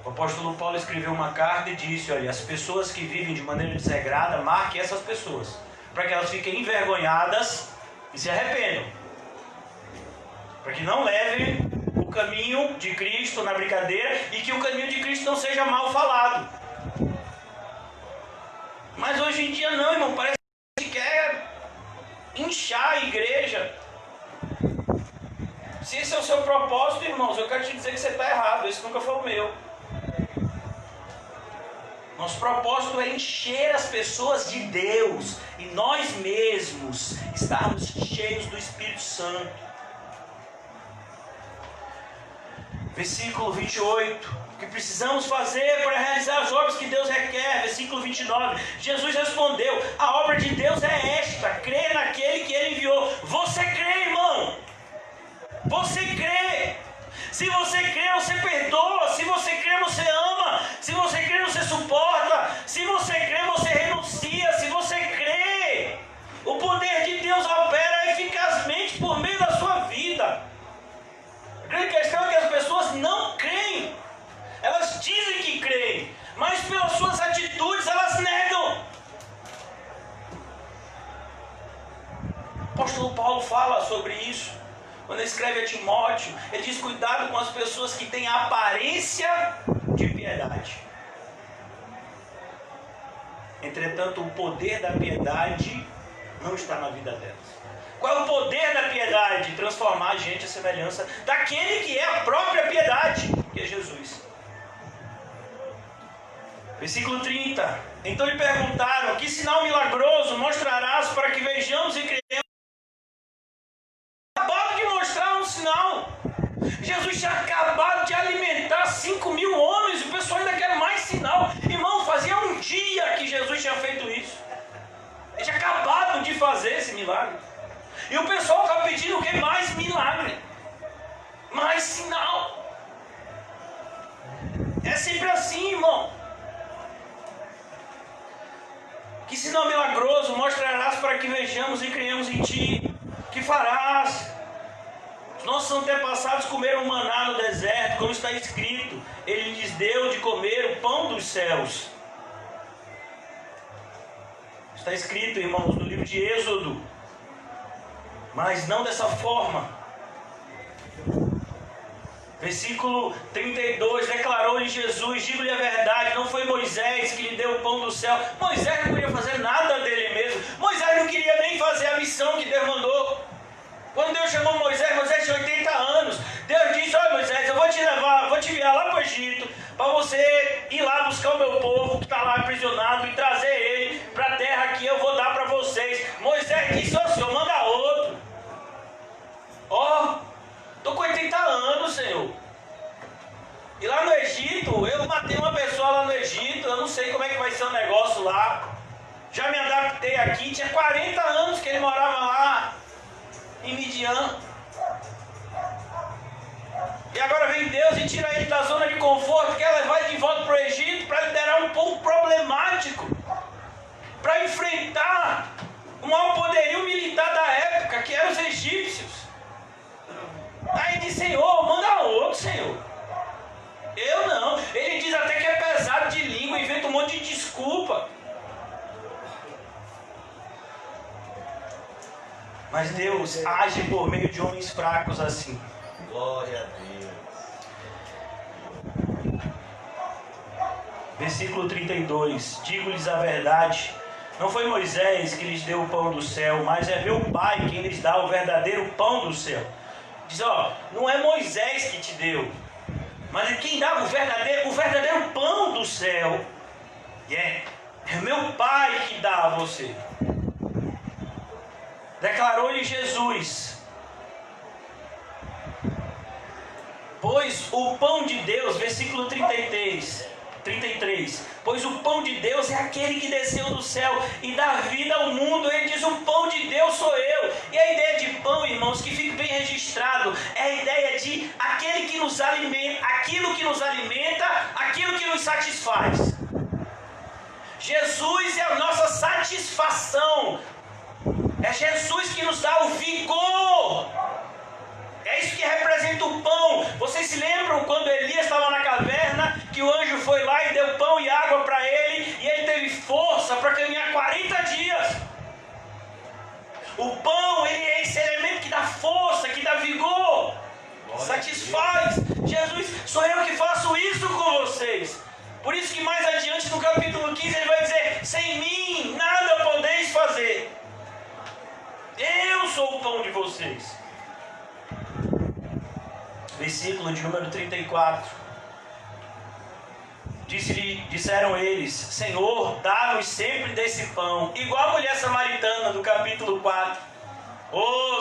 O apóstolo Paulo escreveu uma carta e disse: olha, as pessoas que vivem de maneira desregrada, marque essas pessoas, para que elas fiquem envergonhadas e se arrependam, para que não levem o caminho de Cristo na brincadeira e que o caminho de Cristo não seja mal falado. Mas hoje em dia não, irmão, parece que a gente quer inchar a igreja. Se esse é o seu propósito, irmãos, eu quero te dizer que você está errado. Esse nunca foi o meu. Nosso propósito é encher as pessoas de Deus e nós mesmos estarmos cheios do Espírito Santo. Versículo 28. O que precisamos fazer para realizar as obras que Deus requer? Versículo 29. Jesus respondeu: a obra de Deus é esta, crer naquele que Ele enviou. Você crê, irmão? Você crê? Se você crê, você perdoa. Se você crê, você ama. Se você crê, você suporta. Se você crê, você renuncia. Se você crê, o poder de Deus opera eficazmente por meio da sua vida. A grande questão é que as pessoas não creem. Elas dizem que creem, mas pelas suas atitudes elas negam. O apóstolo Paulo fala sobre isso. Quando ele escreve a Timóteo, ele diz: cuidado com as pessoas que têm a aparência de piedade. Entretanto, o poder da piedade não está na vida delas. Qual é o poder da piedade? Transformar a gente à semelhança daquele que é a própria piedade, que é Jesus. Versículo 30. Então lhe perguntaram: que sinal milagroso mostrarás para que vejamos e creiamos? Acabado de mostrar um sinal. Jesus tinha acabado de alimentar 5.000 homens. O pessoal ainda quer mais sinal. Irmão, fazia um dia que Jesus tinha feito isso. Ele tinha acabado de fazer esse milagre. E o pessoal estava pedindo o que? Mais milagre. Mais sinal. É sempre assim, irmão. Que sinal milagroso mostrarás para que vejamos e creiamos em ti? Que farás? Os nossos antepassados comeram maná no deserto, como está escrito: Ele lhes deu de comer o pão dos céus. Está escrito, irmãos, no livro de Êxodo. Mas não dessa forma. Versículo 32, declarou-lhe Jesus: digo-lhe a verdade, não foi Moisés que lhe deu o pão do céu. Moisés não podia fazer nada dele mesmo. Moisés não queria nem fazer a missão que Deus mandou. Quando Deus chamou Moisés, Moisés tinha 80 anos. Deus disse: olha, Moisés, eu vou te levar, vou te enviar lá para o Egito, para você ir lá buscar o meu povo que está lá aprisionado e trazer ele para a terra que eu vou dar para vocês. Moisés disse: ó, Senhor, manda outro. Ó, estou com 80 anos, Senhor. E lá no Egito, eu matei uma pessoa lá no Egito, eu não sei como é que vai ser o negócio lá. Já me adaptei aqui, tinha 40 anos que ele morava lá em Midian. E agora vem Deus e tira ele da zona de conforto, quer levar ele de volta para o Egito para liderar um povo problemático, para enfrentar o maior poderio militar da época, que eram os egípcios. Aí diz: Senhor, manda outro, Senhor. Eu não. Ele diz até que é pesado de língua, inventa um monte de desculpa. Mas Deus age por meio de homens fracos assim. Glória a Deus. Versículo 32. Digo-lhes a verdade, não foi Moisés que lhes deu o pão do céu, mas é meu Pai quem lhes dá o verdadeiro pão do céu. Diz, não é Moisés que te deu, mas é quem dá o verdadeiro pão do céu. É meu Pai que dá a você. Declarou-lhe Jesus: pois o pão de Deus, versículo 33, pois o pão de Deus é aquele que desceu do céu e dá vida ao mundo. Ele diz: o pão de Deus sou eu. E a ideia de pão, irmãos, que fique bem registrado, é a ideia de aquele que nos alimenta, aquilo que nos alimenta, aquilo que nos satisfaz. Jesus é a nossa satisfação. É Jesus que nos dá o vigor. É isso que representa o pão. Vocês se lembram quando Elias estava na caverna, que o anjo foi lá e deu pão e água para ele, e ele teve força para caminhar 40 dias. O pão, ele é esse elemento que dá força, que dá vigor, satisfaz. Jesus, sou eu que faço isso com vocês. Por isso que mais adiante no capítulo 15 ele vai dizer: sem mim nada podeis fazer. Eu sou o pão de vocês. Versículo de número 34. Disseram eles: Senhor, dá-nos sempre desse pão. Igual a mulher samaritana do capítulo 4.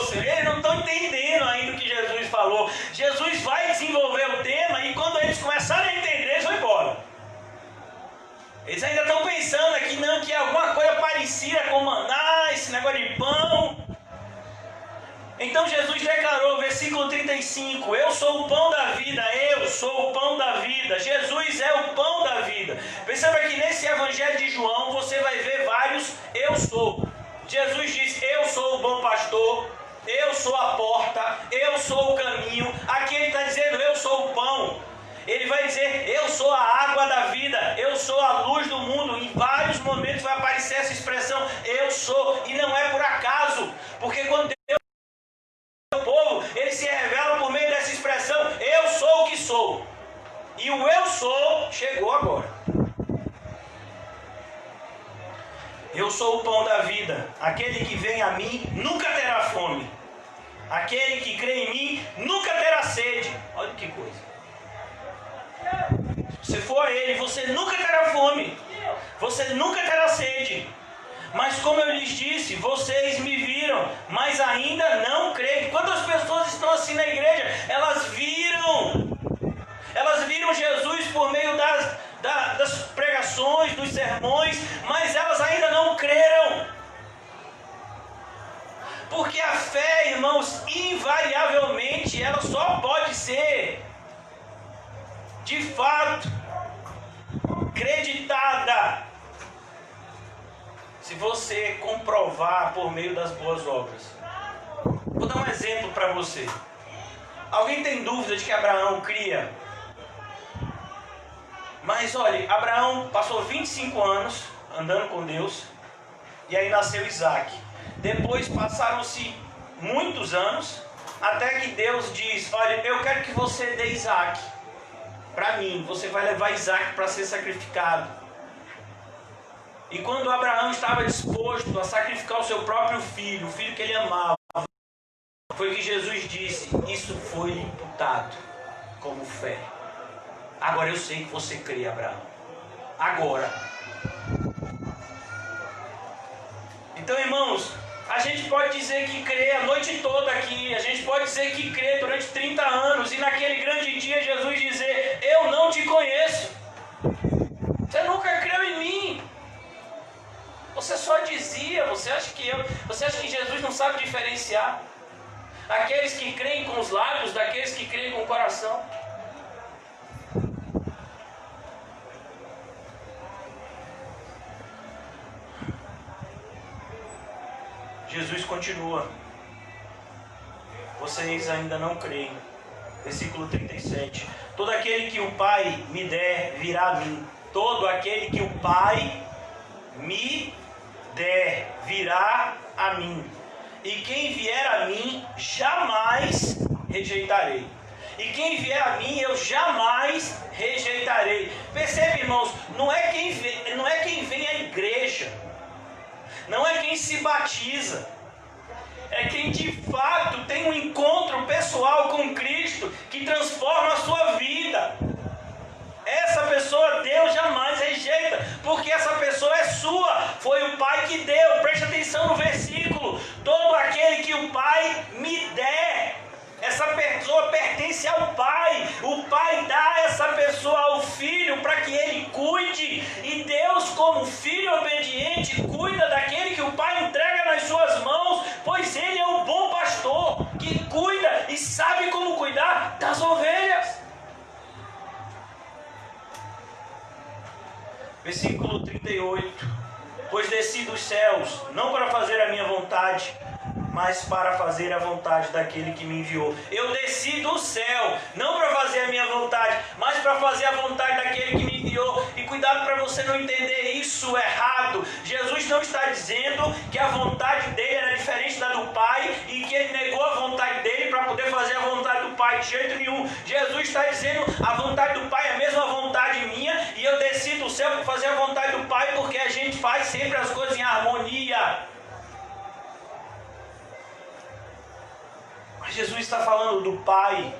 Senhor, eles não estão entendendo ainda o que Jesus falou. Jesus vai desenvolver o tema, e quando eles começarem a entender, eles vão embora. Eles ainda estão pensando aqui, não, que é alguma coisa parecida com maná, esse negócio de pão. Então Jesus declarou, versículo 35, eu sou o pão da vida, eu sou o pão da vida. Jesus é o pão da vida. Perceba que nesse evangelho de João você vai ver vários eu sou. Jesus diz: eu sou o bom pastor, eu sou a porta, eu sou o caminho. Aqui ele está dizendo: eu sou o pão. Ele vai dizer: eu sou a água da vida, eu sou a luz do mundo. Em vários momentos vai aparecer essa expressão, eu sou. E não é por acaso, porque quando Deus o povo, ele se revela por meio dessa expressão: eu sou o que sou. E o eu sou chegou agora. Eu sou o pão da vida. Aquele que vem a mim nunca terá fome. Aquele que crê em mim nunca terá sede. Olha que coisa. Se você for a ele, você nunca terá fome. Você nunca terá sede. Mas como eu lhes disse, vocês me viram, mas ainda não creem. Quantas pessoas estão assim na igreja? Elas viram Jesus por meio das pregações, dos sermões, mas elas ainda não creram. Porque a fé, irmãos, invariavelmente, ela só pode ser, de fato, acreditada se você comprovar por meio das boas obras. Vou dar um exemplo para você. Alguém tem dúvida de que Abraão cria? Mas olha, Abraão passou 25 anos andando com Deus, e aí nasceu Isaac. Depois passaram-se muitos anos, até que Deus diz: olha, eu quero que você dê Isaac para mim, você vai levar Isaac para ser sacrificado. E quando Abraão estava disposto a sacrificar o seu próprio filho, o filho que ele amava, foi que Jesus disse: isso foi imputado como fé. Agora eu sei que você crê, Abraão. Agora. Então, irmãos, a gente pode dizer que crê a noite toda aqui, a gente pode dizer que crê durante 30 anos, e naquele grande dia Jesus dizer: eu não te conheço. Você nunca creu sabe diferenciar aqueles que creem com os lábios daqueles que creem com o coração. Jesus continua: vocês ainda não creem. Versículo 37. Todo aquele que o Pai me der virá a mim. Todo aquele que o Pai me der virá a mim. E quem vier a mim jamais rejeitarei. E quem vier a mim eu jamais rejeitarei. Percebe, irmãos, não é quem vem à igreja, não é quem se batiza, é quem de fato tem um encontro pessoal com Cristo que transforma a sua vida. Essa pessoa Deus jamais rejeita, porque essa pessoa é sua, foi o Pai que deu. Preste atenção no versículo: todo aquele que o Pai me der. Essa pessoa pertence ao Pai. O Pai dá essa pessoa ao Filho para que ele cuide. E Deus, como Filho obediente, cuida daquele que o Pai entrega nas suas mãos, pois Ele é o bom pastor que cuida e sabe como cuidar das ovelhas. Versículo 38. Pois desci dos céus, não para fazer a minha vontade, mas para fazer a vontade daquele que me enviou. Eu desci do céu, não para fazer a minha vontade, mas para fazer a vontade daquele que me enviou. E cuidado para você não entender isso errado. Jesus não está dizendo que a vontade dele era diferente da do Pai e que ele negou a vontade dele para poder fazer a vontade do Pai. De jeito nenhum. Jesus está dizendo: a vontade do Pai é a mesma vontade minha, e eu desci do céu para fazer a vontade do Pai, porque a gente faz sempre as coisas em harmonia. Jesus está falando do Pai.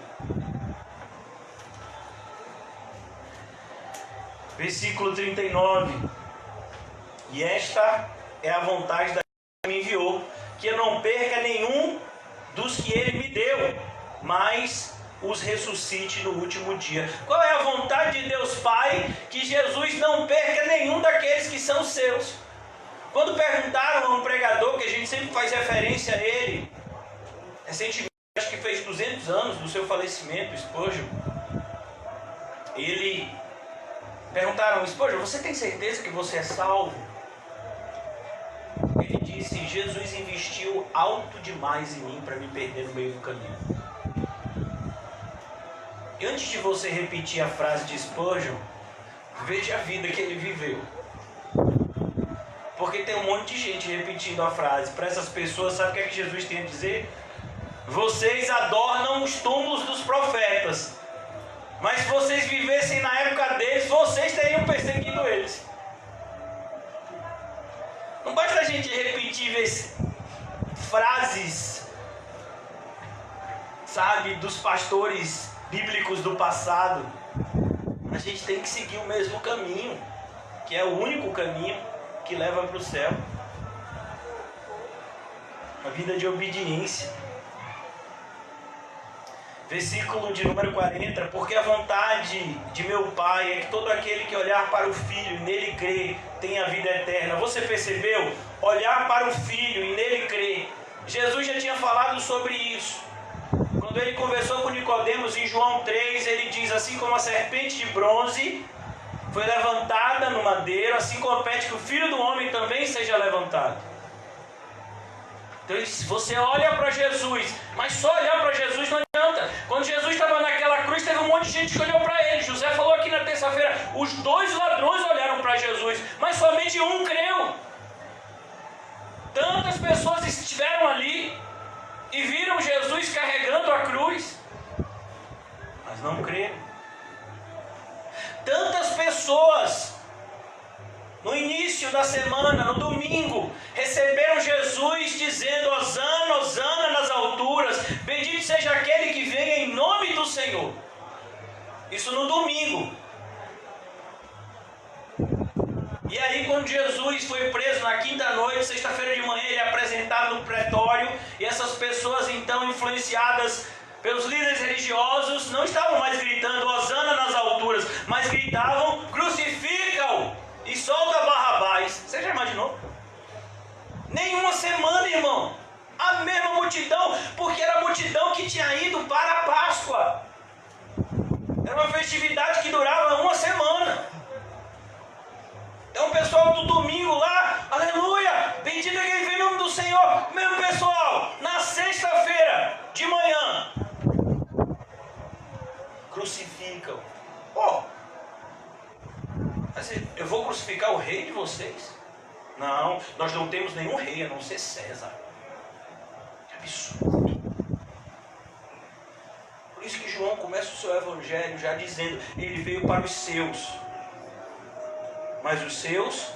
Versículo 39. E esta é a vontade daquele que me enviou, que eu não perca nenhum dos que ele me deu, mas os ressuscite no último dia. Qual é a vontade de Deus Pai? Que Jesus não perca nenhum daqueles que são seus. Quando perguntaram a um pregador, que a gente sempre faz referência a ele, recentemente, acho que fez 200 anos do seu falecimento, Spurgeon. Perguntaram: Spurgeon, você tem certeza que você é salvo? Ele disse: Jesus investiu alto demais em mim para me perder no meio do caminho. E antes de você repetir a frase de Spurgeon, veja a vida que ele viveu. Porque tem um monte de gente repetindo a frase. Para essas pessoas, sabe o que é que Jesus tem a dizer? Vocês adornam os túmulos dos profetas, mas se vocês vivessem na época deles, vocês teriam perseguido eles. Não basta a gente repetir frases, sabe, dos pastores bíblicos do passado. A gente tem que seguir o mesmo caminho, que é o único caminho que leva para o céu. A vida de obediência. Versículo de número 40. Porque a vontade de meu Pai é que todo aquele que olhar para o Filho e nele crer tenha vida eterna. Você percebeu? Olhar para o Filho e nele crer. Jesus já tinha falado sobre isso. Quando ele conversou com Nicodemos em João 3, ele diz: assim como a serpente de bronze foi levantada no madeiro, assim compete que o Filho do Homem também seja levantado. Então você olha para Jesus, mas só olhar para Jesus não adianta. Quando Jesus estava naquela cruz, teve um monte de gente que olhou para ele. José falou aqui na terça-feira: os 2 ladrões olharam para Jesus, mas somente um creu. Tantas pessoas estiveram ali e viram Jesus carregando a cruz, mas não creram. Tantas pessoas no início da semana, no domingo, receberam Jesus dizendo: Hosana, Hosana nas alturas, bendito seja aquele que vem em nome do Senhor. Isso no domingo. E aí, quando Jesus foi preso na quinta noite, sexta-feira de manhã, ele é apresentado no pretório, e essas pessoas então influenciadas pelos líderes religiosos não estavam mais gritando Hosana nas alturas, mas gritavam: crucifica-o e solta Barrabás. Você já imaginou? Nenhuma semana, irmão. À multidão, porque era a multidão que tinha ido para a Páscoa. Era uma festividade que durava uma semana. Então o pessoal do domingo lá, aleluia, bendito é quem vem em nome do Senhor. Mesmo pessoal, na sexta-feira de manhã, crucificam. Mas eu vou crucificar o rei de vocês? Não, nós não temos nenhum rei a não ser César. Que absurdo. Por isso que João começa o seu evangelho já dizendo, ele veio para os seus, mas os seus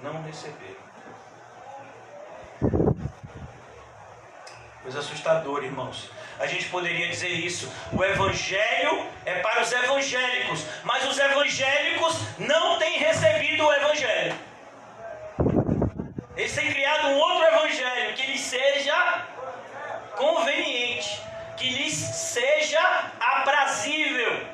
não receberam. Coisa assustadora, irmãos. A gente poderia dizer isso. O evangelho é para os evangélicos, mas os evangélicos não têm recebido o evangelho. Eles têm criado um outro evangelho que lhes seja conveniente, que lhes seja aprazível,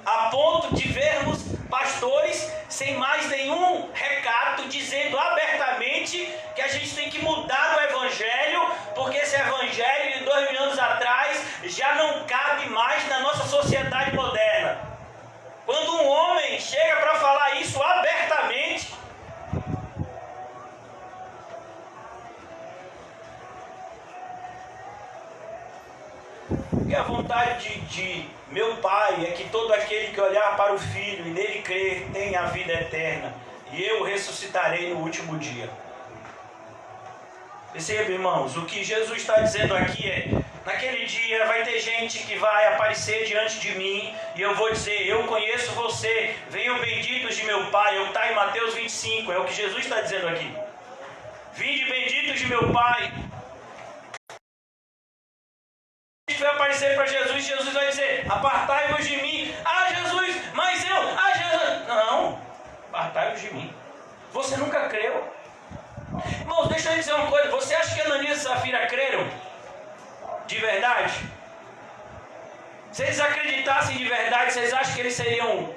a ponto de vermos pastores sem mais nenhum recato dizendo abertamente que a gente tem que mudar o evangelho, porque esse evangelho de 2000 anos atrás já não cabe mais na nossa sociedade moderna. Quando um homem chega para falar isso abertamente, e a vontade de meu Pai é que todo aquele que olhar para o Filho e nele crer tenha a vida eterna, e eu o ressuscitarei no último dia. Perceba, irmãos, o que Jesus está dizendo aqui é, naquele dia vai ter gente que vai aparecer diante de mim, e eu vou dizer, eu conheço você, venham benditos de meu Pai, é o que está em Mateus 25, é o que Jesus está dizendo aqui. Vinde benditos de meu Pai. Vai aparecer para Jesus, Jesus vai dizer, apartai-vos de mim. Ah, Jesus, mas eu, Jesus. Não, apartai-vos de mim. Você nunca creu. Irmãos, deixa eu dizer uma coisa, você acha que Ananias e Safira creram? De verdade? Se eles acreditassem de verdade, vocês acham que eles seriam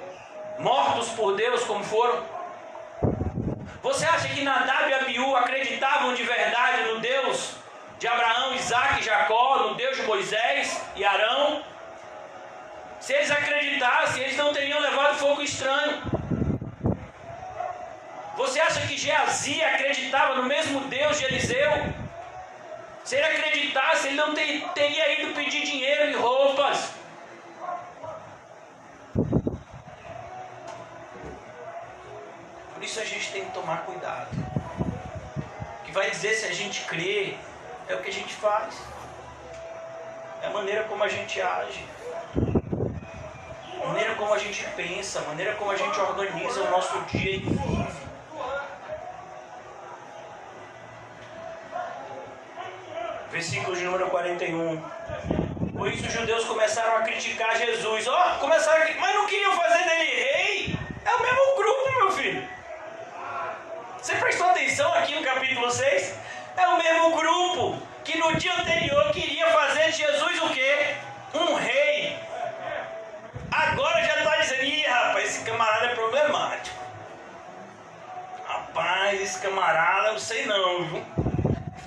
mortos por Deus como foram? Você acha que Nadab e Abiú acreditavam de verdade no Deus de Abraão, Isaac e Jacó, no Deus de Moisés e Arão? Se eles acreditassem, eles não teriam levado fogo estranho. Você acha que Geazi acreditava no mesmo Deus de Eliseu? Se ele acreditasse, ele não teria ido pedir dinheiro e roupas. Por isso a gente tem que tomar cuidado. O que vai dizer se a gente crê é o que a gente faz, é a maneira como a gente age, a maneira como a gente pensa, a maneira como a gente organiza o nosso dia e vive. Versículo de número 41. Por isso os judeus começaram a criticar Jesus. Começaram a criticar, mas não queriam fazer dele rei? É o mesmo grupo, meu filho. Você prestou atenção aqui no capítulo 6? É o mesmo grupo que no dia anterior queria fazer de Jesus o quê? Um rei. Agora já está dizendo, ih, rapaz, esse camarada é problemático. Rapaz, esse camarada, eu sei não, viu?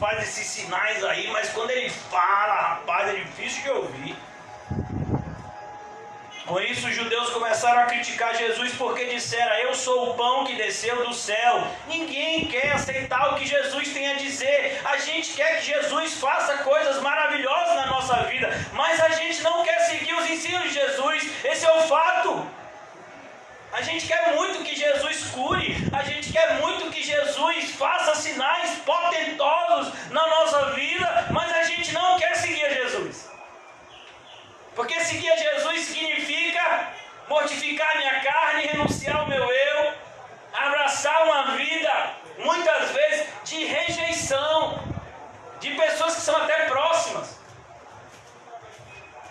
Faz esses sinais aí, mas quando ele fala, rapaz, é difícil de ouvir. Com isso, os judeus começaram a criticar Jesus porque disseram, eu sou o pão que desceu do céu. Ninguém quer aceitar o que Jesus tem a dizer. A gente quer que Jesus faça coisas maravilhosas na nossa vida, mas a gente não quer seguir os ensinos de Jesus. Esse é o fato. A gente quer muito que Jesus cure, a gente quer muito que Jesus faça sinais potentosos na nossa vida, mas a gente não quer seguir a Jesus. Porque seguir a Jesus significa mortificar minha carne, renunciar ao meu eu, abraçar uma vida, muitas vezes, de rejeição, de pessoas que são até próximas.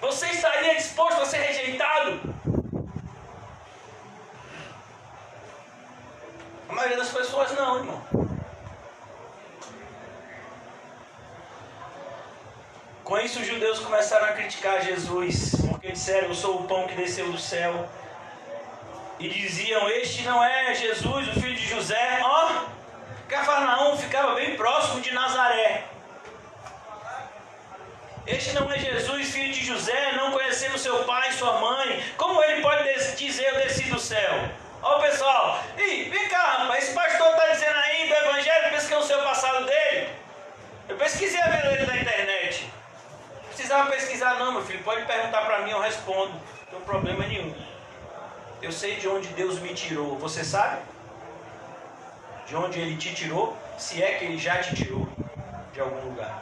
Você estaria disposto a ser rejeitado? A maioria das pessoas não, irmão. Com isso os judeus começaram a criticar Jesus, porque disseram, eu sou o pão que desceu do céu. E diziam, este não é Jesus, o filho de José? Cafarnaum ficava bem próximo de Nazaré. Este não é Jesus, filho de José, não conhecemos seu pai e sua mãe. Como ele pode dizer eu desci do céu? Ó pessoal, vem cá rapaz, esse pastor está dizendo aí do evangelho, pensa que é o seu passado dele? Eu pesquisei a ver ele na internet. Não precisava pesquisar não, meu filho, pode perguntar para mim, eu respondo. Não tem problema nenhum. Eu sei de onde Deus me tirou, você sabe? De onde ele te tirou? Se é que ele já te tirou de algum lugar.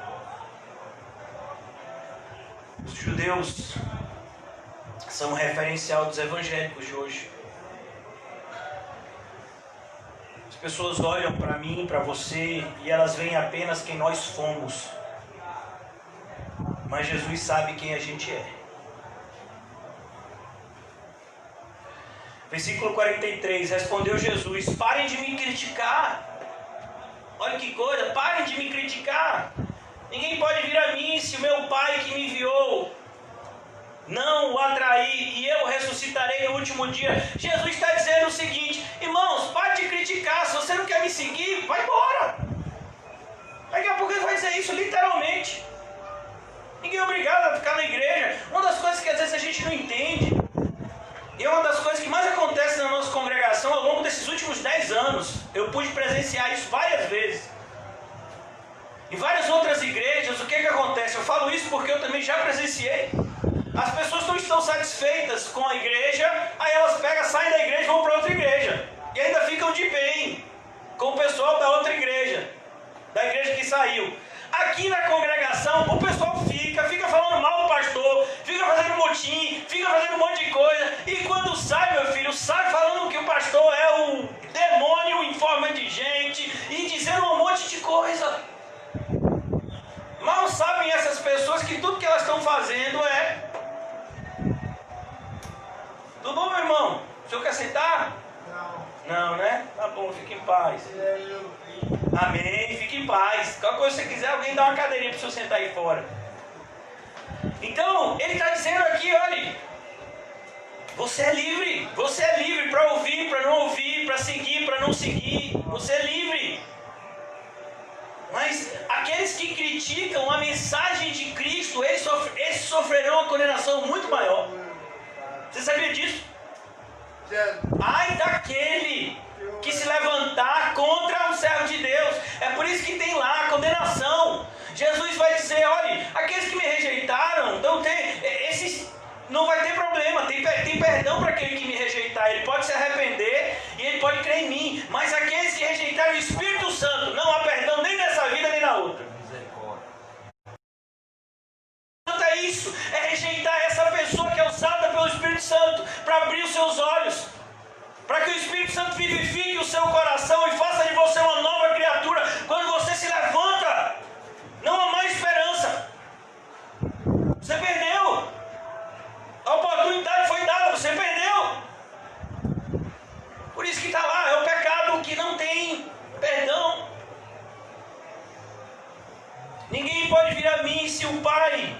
Os judeus são um referencial dos evangélicos de hoje. As pessoas olham para mim, para você, e elas veem apenas quem nós fomos. Mas Jesus sabe quem a gente é. Versículo 43, respondeu Jesus: parem de me criticar. Olha que coisa, parem de me criticar. Ninguém pode vir a mim se o meu Pai que me enviou não o atrair, e eu ressuscitarei no último dia. Jesus está dizendo o seguinte: irmãos, pare de criticar. Se você não quer me seguir, vai embora. Daqui a pouco ele vai dizer isso literalmente. Ninguém é obrigado a ficar na igreja. Uma das coisas que às vezes a gente não entende, e é uma das coisas que mais acontece na nossa congregação ao longo desses últimos 10 anos, eu pude presenciar isso várias vezes. Em várias outras igrejas, o que acontece? Eu falo isso porque eu também já presenciei. As pessoas não estão satisfeitas com a igreja, aí elas pegam, saem da igreja e vão para outra igreja. E ainda ficam de bem com o pessoal da outra igreja, da igreja que saiu. Aqui na congregação, o pessoal fica falando mal do pastor, fica fazendo motim, fica fazendo um monte de coisa. E quando sai, meu filho, sai falando que o pastor é o demônio em forma de gente e dizendo um monte de coisa. Mal sabem essas pessoas que tudo que elas estão fazendo é... Tudo bom, meu irmão? O senhor quer sentar? Não, né? Tá bom, fique em paz. Amém, fique em paz. Qualquer coisa que você quiser, alguém dá uma cadeirinha para o senhor sentar aí fora. Então, ele está dizendo aqui, olha, você é livre para ouvir, para não ouvir, para seguir, para não seguir, você é livre. Mas aqueles que criticam a mensagem de Cristo, eles sofrerão uma condenação muito maior. Você sabia disso? Ai daquele que se levantar contra um servo de Deus. É por isso que tem lá a condenação. Jesus vai dizer, olha, aqueles que me rejeitaram, não vai ter problema, tem perdão para aquele que me rejeitar. Ele pode se arrepender e ele pode crer em mim. Mas aqueles que rejeitaram o Espírito Santo, não há perdão nem nessa vida nem na outra. É isso, é rejeitar essa pessoa que é usada pelo Espírito Santo para abrir os seus olhos, para que o Espírito Santo vivifique o seu coração e faça de você uma nova criatura. Quando você se levanta, não há mais esperança. Você perdeu. A oportunidade foi dada, você perdeu. Por isso que está lá, é o pecado que não tem perdão. Ninguém pode vir a mim se o Pai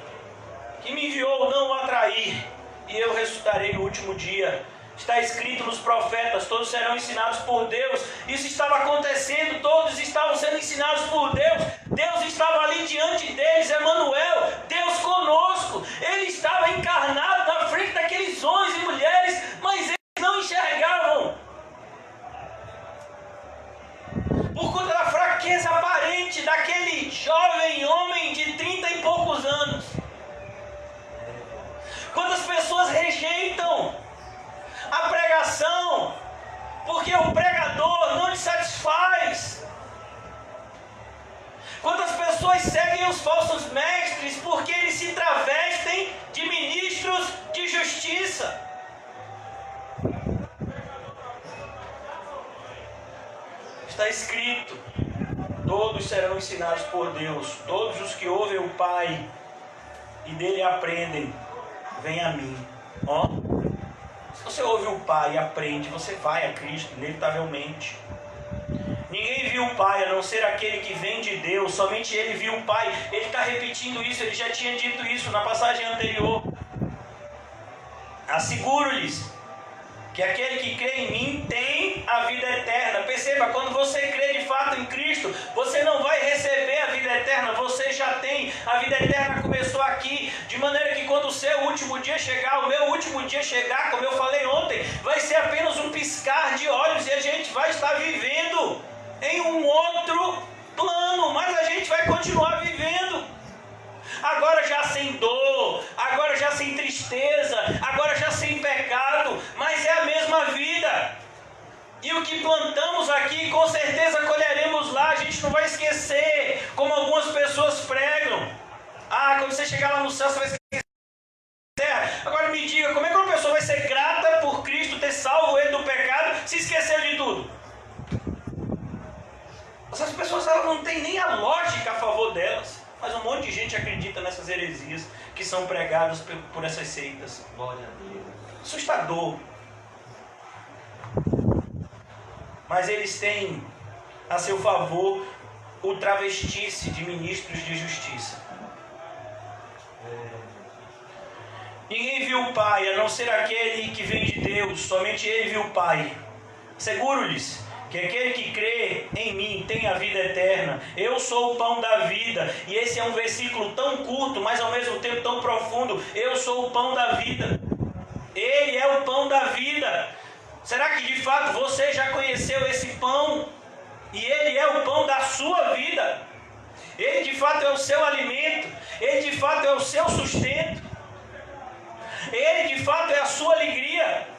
que me enviou não o atrair, e eu ressuscitarei no último dia. Está escrito nos profetas, todos serão ensinados por Deus. Isso estava acontecendo, todos estavam sendo ensinados por Deus. Deus estava ali diante deles, Emanuel, Deus conosco. Ele estava encarnado na frente daqueles homens e mulheres, mas eles não enxergavam. Por conta da fraqueza aparente daquele jovem homem de 30 e poucos anos. Quantas pessoas rejeitam a pregação porque o pregador não lhe satisfaz? Quantas pessoas seguem os falsos mestres porque eles se travestem de ministros de justiça? Está escrito, todos serão ensinados por Deus, todos os que ouvem o Pai e dele aprendem, vem a mim. Ó, se você ouve o Pai e aprende, você vai a Cristo, inevitavelmente. Ninguém viu o Pai, a não ser aquele que vem de Deus, somente ele viu o Pai. Ele está repetindo isso, ele já tinha dito isso na passagem anterior. Asseguro-lhes que aquele que crê em mim tem a vida eterna. Perceba, quando você crê de fato em Cristo, você não vai receber a vida eterna, você já tem. A vida eterna começou aqui, de maneira que quando o seu último dia chegar, o meu último dia chegar, como eu falei ontem, vai ser apenas um piscar de olhos e a gente vai estar vivendo em um outro plano, mas a gente vai continuar vivendo. Agora já sem dor, agora já sem tristeza, agora já sem pecado, mas é a mesma vida. E o que plantamos aqui, com certeza colheremos lá. A gente não vai esquecer, como algumas pessoas pregam. Ah, quando você chegar lá no céu, você vai esquecer da terra. Agora me diga, como é que uma pessoa vai ser grata por Cristo ter salvo ele do pecado, se esqueceu de tudo? Essas pessoas, elas não têm nem a lógica a favor delas. Mas um monte de gente acredita nessas heresias que são pregadas por essas seitas. Glória a Deus. Assustador. Mas eles têm a seu favor o travestir-se de ministros de justiça. Ninguém viu o Pai, a não ser aquele que vem de Deus. Somente Ele viu o Pai. Asseguro-lhes que aquele que crê em mim tem a vida eterna. Eu sou o pão da vida. E esse é um versículo tão curto, mas ao mesmo tempo tão profundo. Eu sou o pão da vida. Ele é o pão da vida. Será que de fato você já conheceu esse pão? E ele é o pão da sua vida. Ele de fato é o seu alimento. Ele de fato é o seu sustento. Ele de fato é a sua alegria.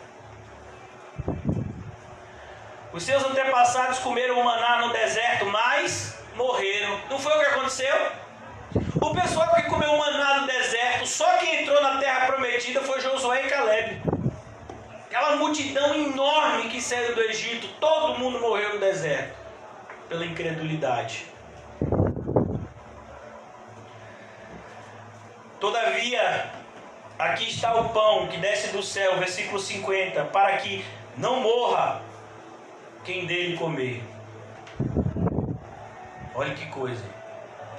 Os seus antepassados comeram o maná no deserto, mas morreram. Não foi o que aconteceu? O pessoal que comeu o maná no deserto, só quem entrou na terra prometida foi Josué e Caleb. Aquela multidão enorme que saiu do Egito, todo mundo morreu no deserto, pela incredulidade. Todavia, aqui está o pão que desce do céu, versículo 50, para que não morra quem dele comer. Olha que coisa.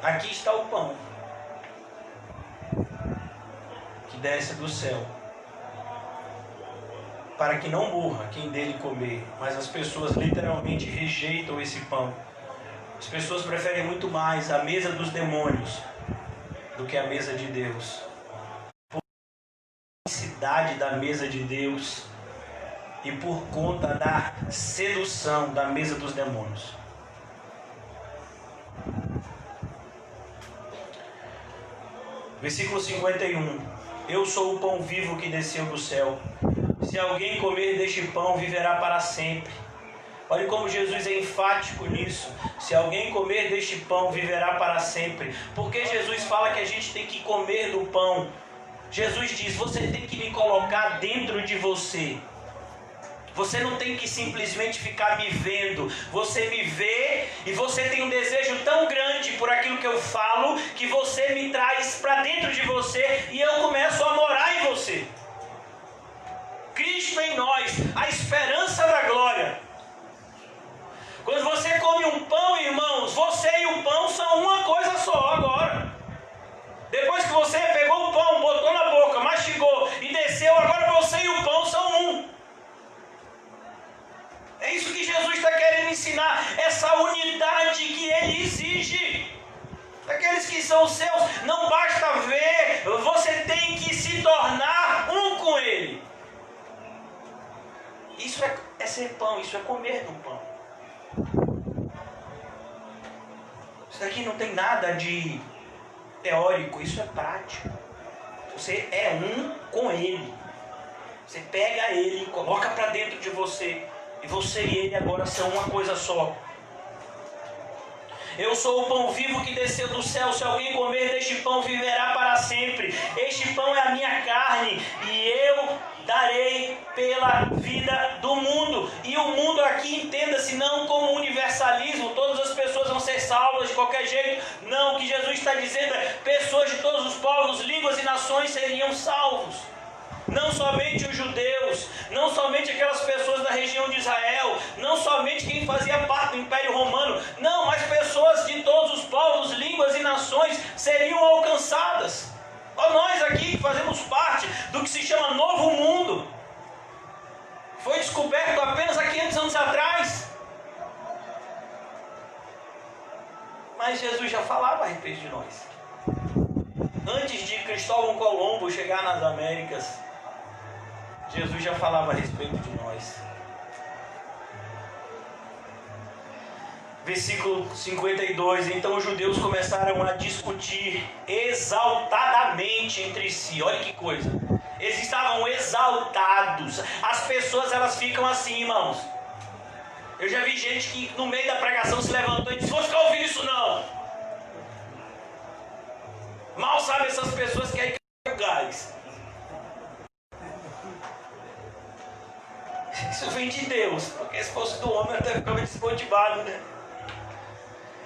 Aqui está o pão que desce do céu, para que não morra quem dele comer. Mas as pessoas literalmente rejeitam esse pão. As pessoas preferem muito mais a mesa dos demônios do que a mesa de Deus. Por necessidade da mesa de Deus e por conta da sedução da mesa dos demônios. Versículo 51. Eu sou o pão vivo que desceu do céu. Se alguém comer deste pão, viverá para sempre. Olha como Jesus é enfático nisso. Se alguém comer deste pão, viverá para sempre. Porque Jesus fala que a gente tem que comer do pão. Jesus diz, você tem que me colocar dentro de você. Você não tem que simplesmente ficar me vendo. Você me vê e você tem um desejo tão grande por aquilo que eu falo, que você me traz para dentro de você e eu começo a morar em você. Cristo em nós, a esperança da glória. Quando você come um pão, irmãos, você e o pão são uma coisa só agora. Depois que você pegou o pão, botou na boca, mastigou e desceu, agora você e o pão são um. É isso que Jesus está querendo ensinar, essa unidade que Ele exige. Aqueles que são seus, não basta ver, você tem que se tornar um com Ele. Isso é ser pão, isso é comer do pão. Isso aqui não tem nada de teórico, isso é prático. Você é um com Ele. Você pega Ele, coloca para dentro de você. E você e Ele agora são uma coisa só. Eu sou o pão vivo que desceu do céu. Se alguém comer deste pão, viverá para sempre. Este pão é a minha carne, e eu darei pela vida do mundo. E o mundo aqui, entenda-se, não como universalismo, todas as pessoas vão ser salvas de qualquer jeito. Não, o que Jesus está dizendo é, pessoas de todos os povos, línguas e nações seriam salvos. Não somente os judeus, não somente aquelas pessoas da região de Israel, não somente quem fazia parte do Império Romano, não, mas pessoas de todos os povos, línguas e nações seriam alcançadas. Nós aqui que fazemos parte do que se chama Novo Mundo, foi Mas Jesus já falava a respeito de nós. Antes de Cristóvão Colombo chegar nas Américas, Jesus já falava a respeito de nós. Versículo 52, então os judeus começaram a discutir exaltadamente entre si. Olha que coisa. Eles estavam exaltados. As pessoas, elas ficam assim, irmãos. Eu já vi gente que no meio da pregação se levantou e disse: vou ficar ouvindo isso não. Mal sabe essas pessoas que aí caiu o gás. Isso vem de Deus, porque se fosse do homem até ficava desmotivado, né?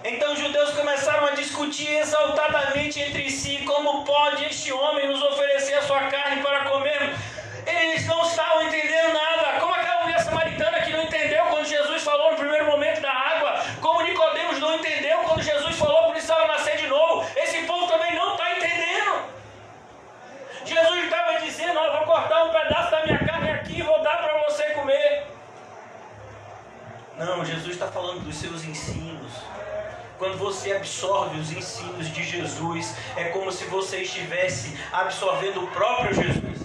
Então os judeus começaram a discutir exaltadamente entre si: como pode este homem nos oferecer a sua carne para comermos? Eles não estavam entendendo nada. Como aquela mulher samaritana que não entendeu quando Jesus falou no primeiro momento da água, como Nicodemos não entendeu quando Jesus falou que precisava nascer de novo. Esse povo também não está entendendo. Jesus estava dizendo: eu vou cortar um pedaço da minha carne aqui e vou dar para você comer. Não, Jesus está falando dos seus ensinos. Quando você absorve os ensinos de Jesus, é como se você estivesse absorvendo o próprio Jesus.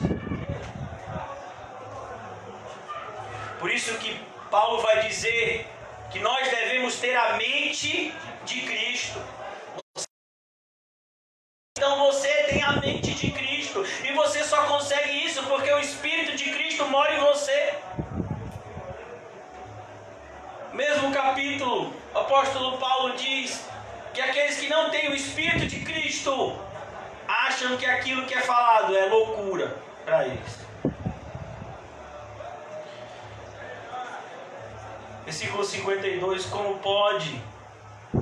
Por isso que Paulo vai dizer que nós devemos ter a mente de Cristo. Então você tem a mente de Cristo, e você só consegue isso porque o Espírito de Cristo mora em você. Mesmo capítulo, o apóstolo Paulo diz que aqueles que não têm o Espírito de Cristo acham que aquilo que é falado é loucura para eles. Versículo 52, como pode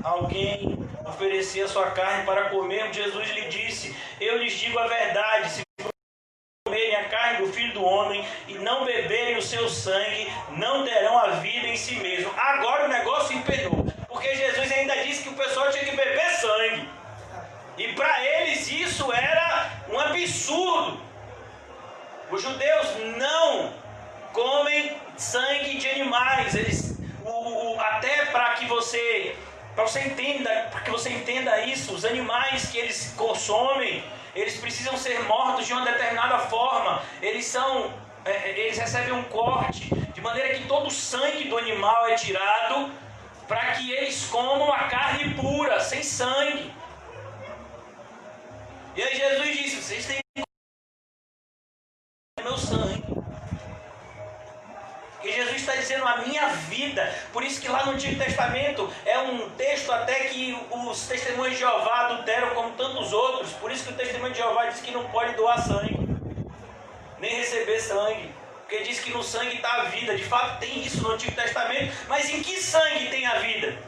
alguém oferecer a sua carne para comer? Jesus lhe disse: eu lhes digo a verdade, se comerem a carne do Filho do Homem e não beberem o seu sangue, não terão a vida em si mesmo. Agora o negócio empenou, porque Jesus ainda disse que o pessoal tinha que beber sangue, e para eles isso era um absurdo. Os judeus não comem sangue de animais. Eles, até para que você entenda isso, os animais que eles consomem, eles precisam ser mortos de uma determinada forma. Eles recebem um corte, de maneira que todo o sangue do animal é tirado, para que eles comam a carne pura, sem sangue. E aí Jesus disse: vocês têm meu sangue. E Jesus está dizendo a minha vida. Por isso que lá no Antigo Testamento é um texto até que os testemunhos de Jeová adulteram como tantos outros. Por isso que o testemunho de Jeová diz que não pode doar sangue, nem receber sangue, porque diz que no sangue está a vida. De fato tem isso no Antigo Testamento, mas em que sangue tem a vida?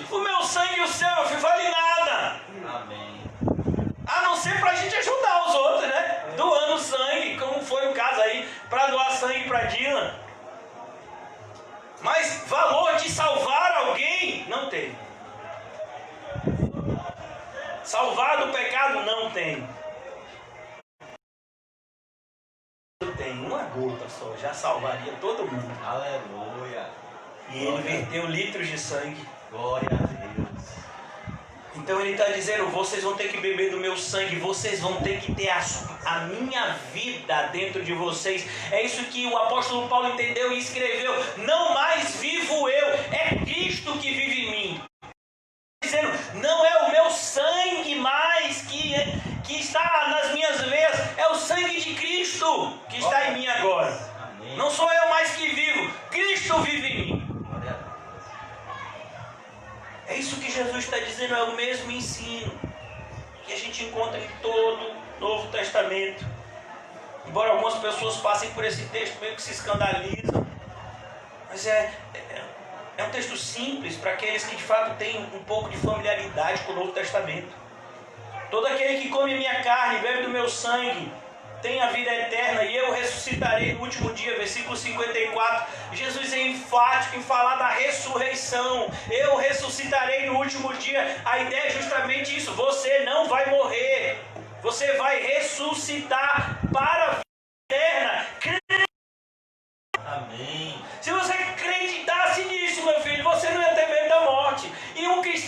O meu sangue e o seu, não vale nada. Amém. A não ser para a gente ajudar os outros, né? Doando sangue, como foi o caso aí, para doar sangue para Dylan. Mas valor de salvar alguém, não tem. Salvar do pecado, não tem. Tem uma gota só, já salvaria todo mundo. Aleluia. E ele verteu litros de sangue. Glória a Deus. Então ele está dizendo: vocês vão ter que beber do meu sangue, vocês vão ter que ter a minha vida dentro de vocês. É isso que o apóstolo Paulo entendeu e escreveu: não mais vivo eu, é Cristo que vive em mim. Dizendo, não é o meu sangue mais que está nas minhas veias, é o sangue de Cristo que está em mim agora. Amém. Não sou eu mais que vivo, Cristo vive em mim. É isso que Jesus está dizendo, é o mesmo ensino que a gente encontra em todo o Novo Testamento. Embora algumas pessoas passem por esse texto meio que se escandalizam, mas é um texto simples para aqueles que de fato têm um pouco de familiaridade com o Novo Testamento. Todo aquele que come minha carne e bebe do meu sangue tem a vida eterna, e eu ressuscitarei no último dia. Versículo 54. Jesus é enfático em falar da ressurreição. Eu ressuscitarei no último dia. A ideia é justamente isso: você não vai morrer, você vai ressuscitar para a vida eterna. Amém. Se você acreditasse nisso, meu filho, você não ia ter medo da morte. E um cristão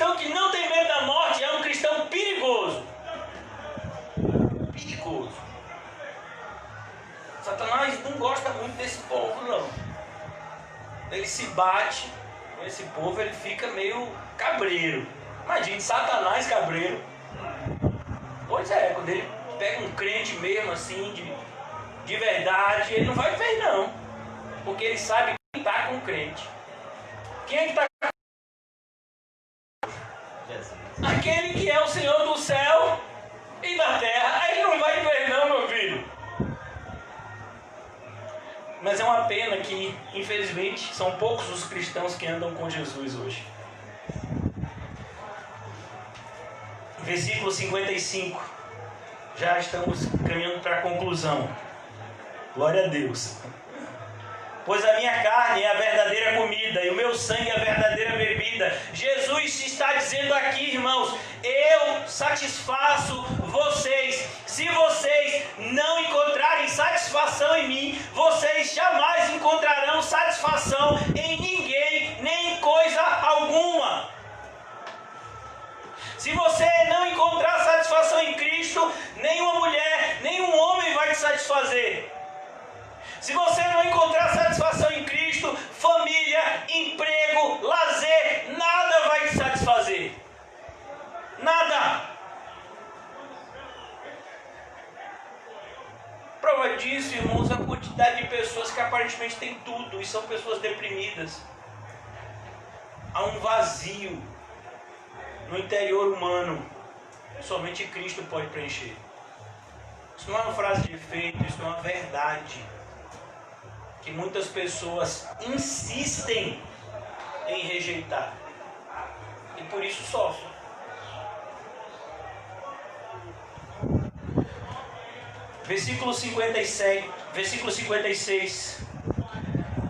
muito desse povo, não. Ele se bate com esse povo, ele fica meio cabreiro. Imagina, Satanás cabreiro. Pois é, quando ele pega um crente mesmo assim, de verdade, ele não vai ver não. Porque ele sabe quem está com o crente. Quem é que está com Jesus. aquele que é o Senhor do céu e da terra? Aí ele não vai ver não, meu filho. Mas é uma pena que, infelizmente, são poucos os cristãos que andam com Jesus hoje. Versículo 55. Já estamos caminhando para a conclusão. Glória a Deus. Pois a minha carne é a verdadeira comida e o meu sangue é a verdadeira bebida. Jesus está dizendo aqui, irmãos, eu satisfaço vocês. Se vocês não encontrarem satisfação em mim, vocês jamais encontrarão satisfação em ninguém, nem em coisa alguma. Se você não encontrar satisfação em Cristo, nenhuma mulher, nenhum homem vai te satisfazer. Se você não encontrar satisfação em Cristo, família, emprego, lazer, nada vai te satisfazer. Nada. Prova disso, irmãos, a quantidade de pessoas que aparentemente têm tudo e são pessoas deprimidas. Há um vazio no interior humano. Somente Cristo pode preencher. Isso não é uma frase de efeito, isso é uma verdade. Que muitas pessoas insistem em rejeitar. E por isso sofrem. Versículo 57, versículo 56.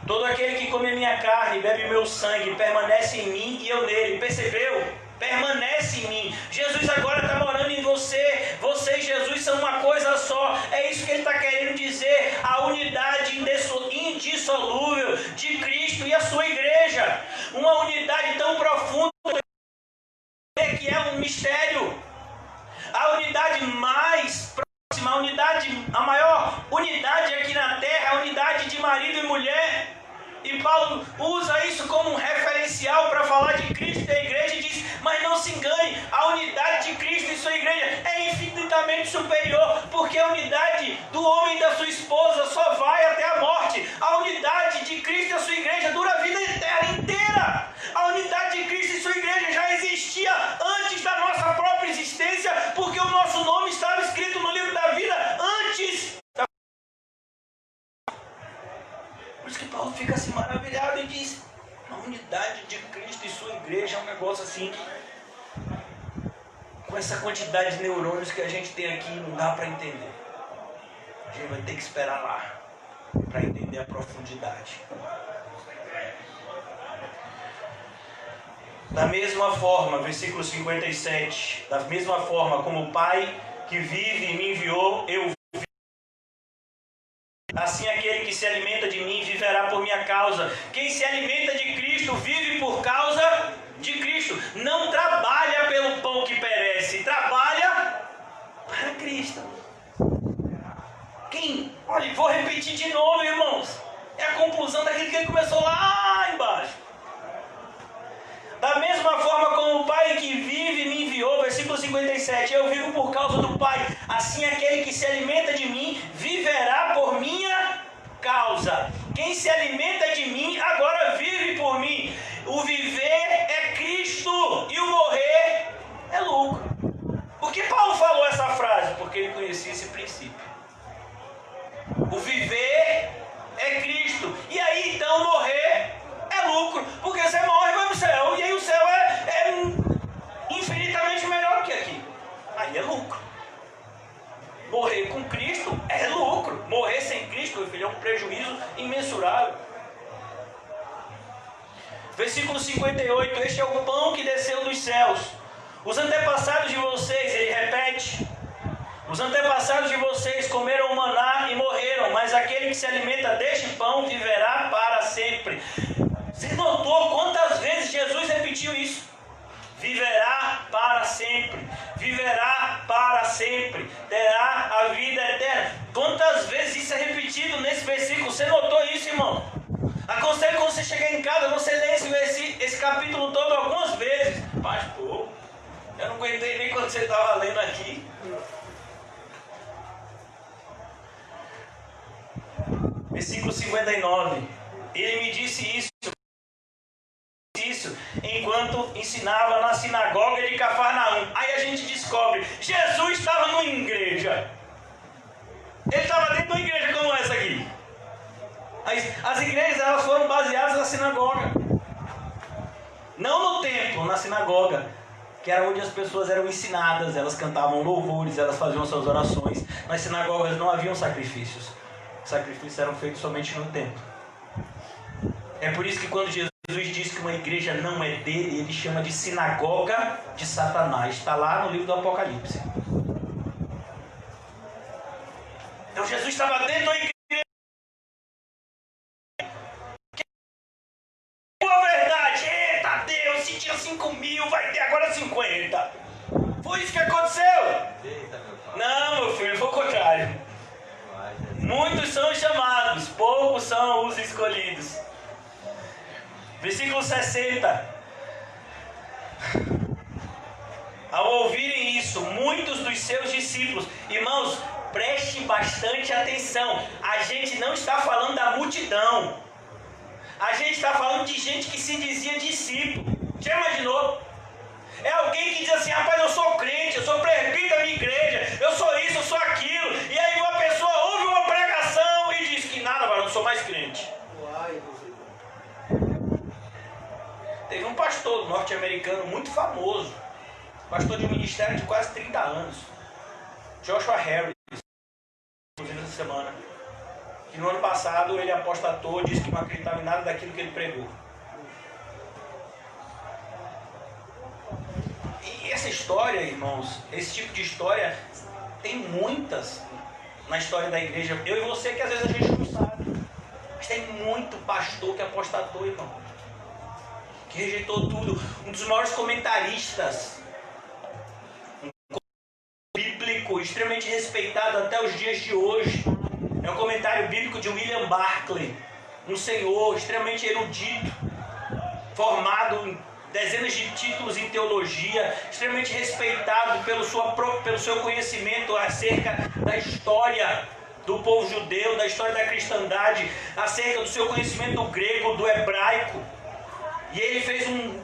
Todo aquele que come a minha carne e bebe o meu sangue permanece em mim e eu nele. Percebeu? Permanece em mim. Jesus agora está morando em você. Você e Jesus são uma coisa só. É isso que ele está querendo dizer. A unidade indissolúvel de Cristo e a sua igreja. Uma unidade tão profunda que é um mistério. A unidade mais próxima, a maior unidade aqui na terra, a unidade de marido e mulher. E Paulo usa isso como um referencial para falar de Cristo e da igreja e diz, mas não se engane, a unidade de Cristo e sua igreja é infinitamente superior, porque a unidade do homem e da sua esposa só vai até a morte. A unidade de Cristo e a sua igreja dura a vida eterna inteira. A unidade de Cristo e sua igreja já existia antes da nossa própria existência, porque o nosso nome estava escrito no livro da vida antes. Por isso que Paulo fica assim maravilhado e diz, a unidade de Cristo e sua igreja é um negócio assim, com essa quantidade de neurônios que a gente tem aqui, não dá para entender. A gente vai ter que esperar lá, para entender a profundidade. Da mesma forma, versículo 57, da mesma forma como o Pai que vive e me enviou, eu vivo. Assim aquele que se alimenta de mim viverá por minha causa. Quem se alimenta de Cristo vive por causa de Cristo. Não trabalha pelo pão que perece, trabalha para Cristo. Olha, vou repetir de novo, irmãos. É a conclusão daquilo que ele começou lá embaixo. Da mesma forma como o Pai que vive me enviou, versículo 57, eu vivo por causa do Pai. Assim aquele que se alimenta de mim viverá por minha causa. Quem se alimenta de mim agora vive por mim. O viver é Cristo e o morrer é lucro. Por que Paulo falou essa frase? Porque ele conhecia esse princípio. O viver é Cristo. E aí então morrer é lucro. Porque você morre e vai para o céu. E aí o céu é infinitamente melhor que aqui. Aí é lucro. Morrer com Cristo é lucro. Morrer sem Cristo, meu filho, é um prejuízo imensurável. Versículo 58. Este é o pão que desceu dos céus. Os antepassados de vocês, ele repete, os antepassados de vocês comeram o maná e morreram, mas aquele que se alimenta deste pão viverá para sempre. Você notou quantas vezes Jesus repetiu isso? Viverá para sempre, viverá para sempre, terá a vida eterna. Quantas vezes isso é repetido nesse versículo? Você notou acreditei nem quando você estava lendo aqui. Versículo 59. Ele me disse isso enquanto ensinava na sinagoga de Cafarnaum. Aí a gente descobre, Jesus estava numa igreja. Ele estava dentro de uma igreja como essa aqui. As igrejas, elas foram baseadas na sinagoga. Não no templo, na sinagoga, que era onde as pessoas eram ensinadas, elas cantavam louvores, elas faziam suas orações. Nas sinagogas não haviam sacrifícios. Os sacrifícios eram feitos somente no templo. É por isso que quando Jesus diz que uma igreja não é dele, ele chama de sinagoga de Satanás. Está lá no livro do Apocalipse. Então Jesus estava dentro da igreja. A verdade, eita Deus, se tinha 5.000, vai ter agora 50. Foi isso que aconteceu? Eita, meu pai. Não, meu filho, foi o contrário. Muitos são os chamados, poucos são os escolhidos. Versículo 60. Ao ouvirem isso, muitos dos seus discípulos, irmãos, preste bastante atenção. A gente não está falando da multidão. A gente está falando de gente que se dizia discípulo. Já imaginou? É alguém que diz assim, rapaz, eu sou crente, eu sou presbítero da minha igreja, eu sou isso, eu sou aquilo. E aí uma pessoa ouve uma pregação e diz que nada, mas eu não sou mais crente. Teve um pastor norte-americano muito famoso, pastor de um ministério de quase 30 anos, Joshua Harris, inclusive essa semana, que no ano passado ele apostatou, disse que não acreditava em nada daquilo que ele pregou. E essa história, irmãos, esse tipo de história, tem muitas na história da igreja. Eu e você, que às vezes a gente não sabe, mas tem muito pastor que apostatou, irmão, que rejeitou tudo. Um dos maiores comentaristas, um bíblico extremamente respeitado até os dias de hoje, é o comentário bíblico de William Barclay, um senhor extremamente erudito, formado em dezenas de títulos em teologia, extremamente respeitado pelo seu conhecimento acerca da história do povo judeu, da história da cristandade, acerca do seu conhecimento do grego, do hebraico. E ele fez um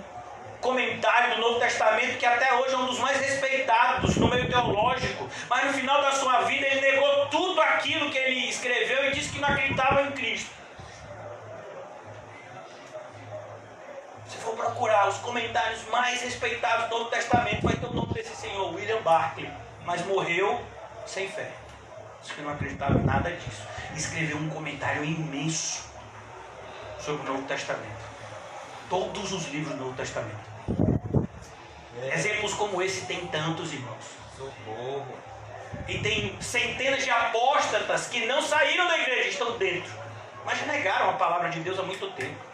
comentário do Novo Testamento que até hoje é um dos mais respeitados no meio teológico, mas no final da sua vida ele negou tudo aquilo que ele escreveu e disse que não acreditava em Cristo. Se for procurar os comentários mais respeitados do Novo Testamento, vai ter o nome desse senhor, William Barclay, mas morreu sem fé, disse que não acreditava em nada disso. Escreveu um comentário imenso sobre o Novo Testamento, todos os livros do Novo Testamento. Exemplos como esse tem tantos, irmãos. Socorro. E tem centenas de apóstatas que não saíram da igreja, estão dentro, mas negaram a palavra de Deus há muito tempo.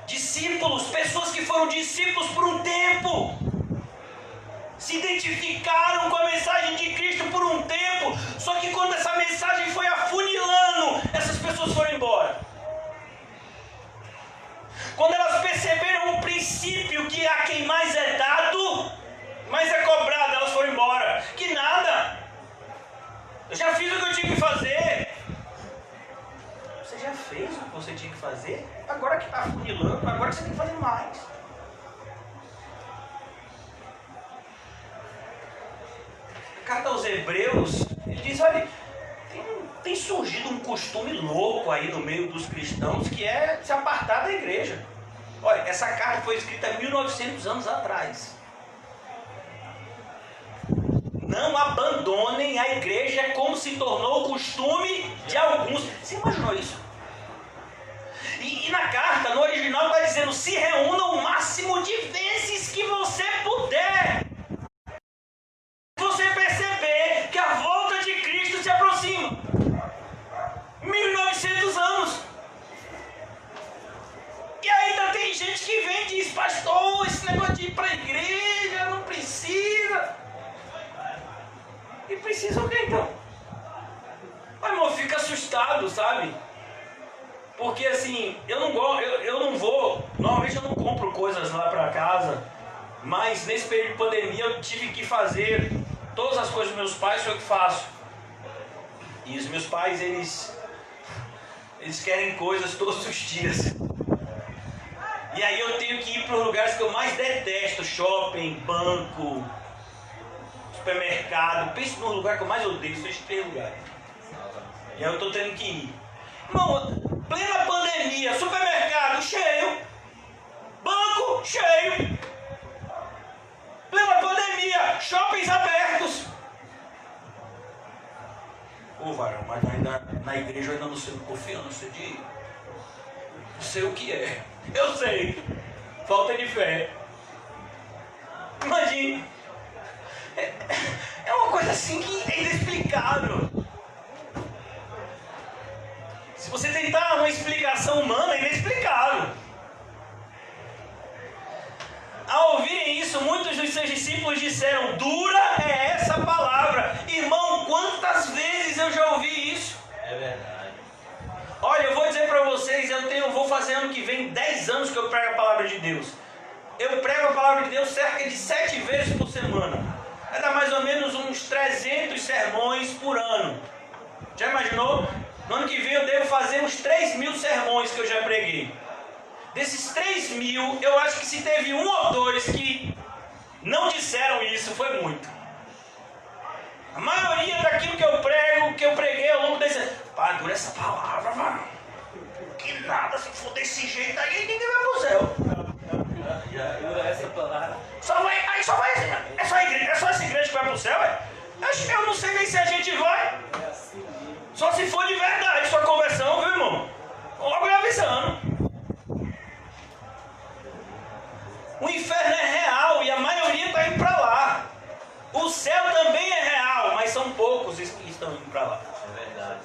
Discípulos, pessoas que foram discípulos por um tempo, se identificaram com a mensagem de Cristo por um tempo, só que quando essa mensagem foi afunilando, essas pessoas foram embora. Quando elas perceberam o princípio que a quem mais é dado, mais é cobrado, elas foram embora. Que nada, eu já fiz o que eu tinha que fazer. Você já fez o que você tinha que fazer? Agora que está afunilando, agora que você tem que fazer mais. A carta aos Hebreus, ele diz, olha, tem surgido um costume louco aí no meio dos cristãos, que é se apartar da igreja. Olha, essa carta foi escrita há 1900 anos atrás. Não abandonem a igreja como se tornou o costume de alguns. Você imaginou isso? E na carta, no original, está dizendo, se reúnam o máximo de vezes que você puder. Você perceber que a volta de Cristo se aproxima. 1900 anos. E ainda tem gente que vem e diz, pastor, esse negócio de ir para a igreja não precisa. E precisa o quê então? Mas, irmão, fica assustado, sabe? Porque assim, eu não vou Normalmente eu não compro coisas lá para casa, mas nesse período de pandemia eu tive que fazer todas as coisas dos meus pais, foi o que faço. E os meus pais, eles querem coisas todos os dias. E aí eu tenho que ir para os lugares que eu mais detesto: shopping, banco, supermercado. Penso no lugar que eu mais odeio, são esses 3 lugares. E aí eu estou tendo que ir. Irmão, plena pandemia, supermercado cheio, banco cheio. Plena pandemia, shoppings abertos. Ô varão, mas ainda na igreja eu ainda não sei confiança de... Não sei o que é. Eu sei. Falta de fé. Imagine. É uma coisa assim que é inexplicável. Se você tentar uma explicação humana, é inexplicável. Ao ouvirem isso, muitos dos seus discípulos disseram: dura é essa palavra. Irmão, quantas vezes eu já ouvi isso? É verdade. Olha, eu vou dizer para vocês, vou fazer ano que vem 10 anos que eu prego a palavra de Deus. Eu prego a palavra de Deus cerca de 7 vezes por semana. Vai dar mais ou menos uns 300 sermões por ano. Já imaginou? No ano que vem eu devo fazer uns 3.000 sermões que eu já preguei. Desses 3.000, eu acho que se teve 1 ou 2 que não disseram isso, foi muito. A maioria daquilo que eu preguei ao longo desse... Pá, dura essa palavra, mano. Que nada, se for desse jeito aí, ninguém vai pro céu. Dura essa palavra. É só essa igreja que vai pro céu, é? Eu não sei nem se a gente vai. Só se for de verdade sua conversão, viu, irmão? Logo me avisando. O inferno é real e a maioria está indo para lá. O céu também é real, mas são poucos que estão indo para lá. É verdade.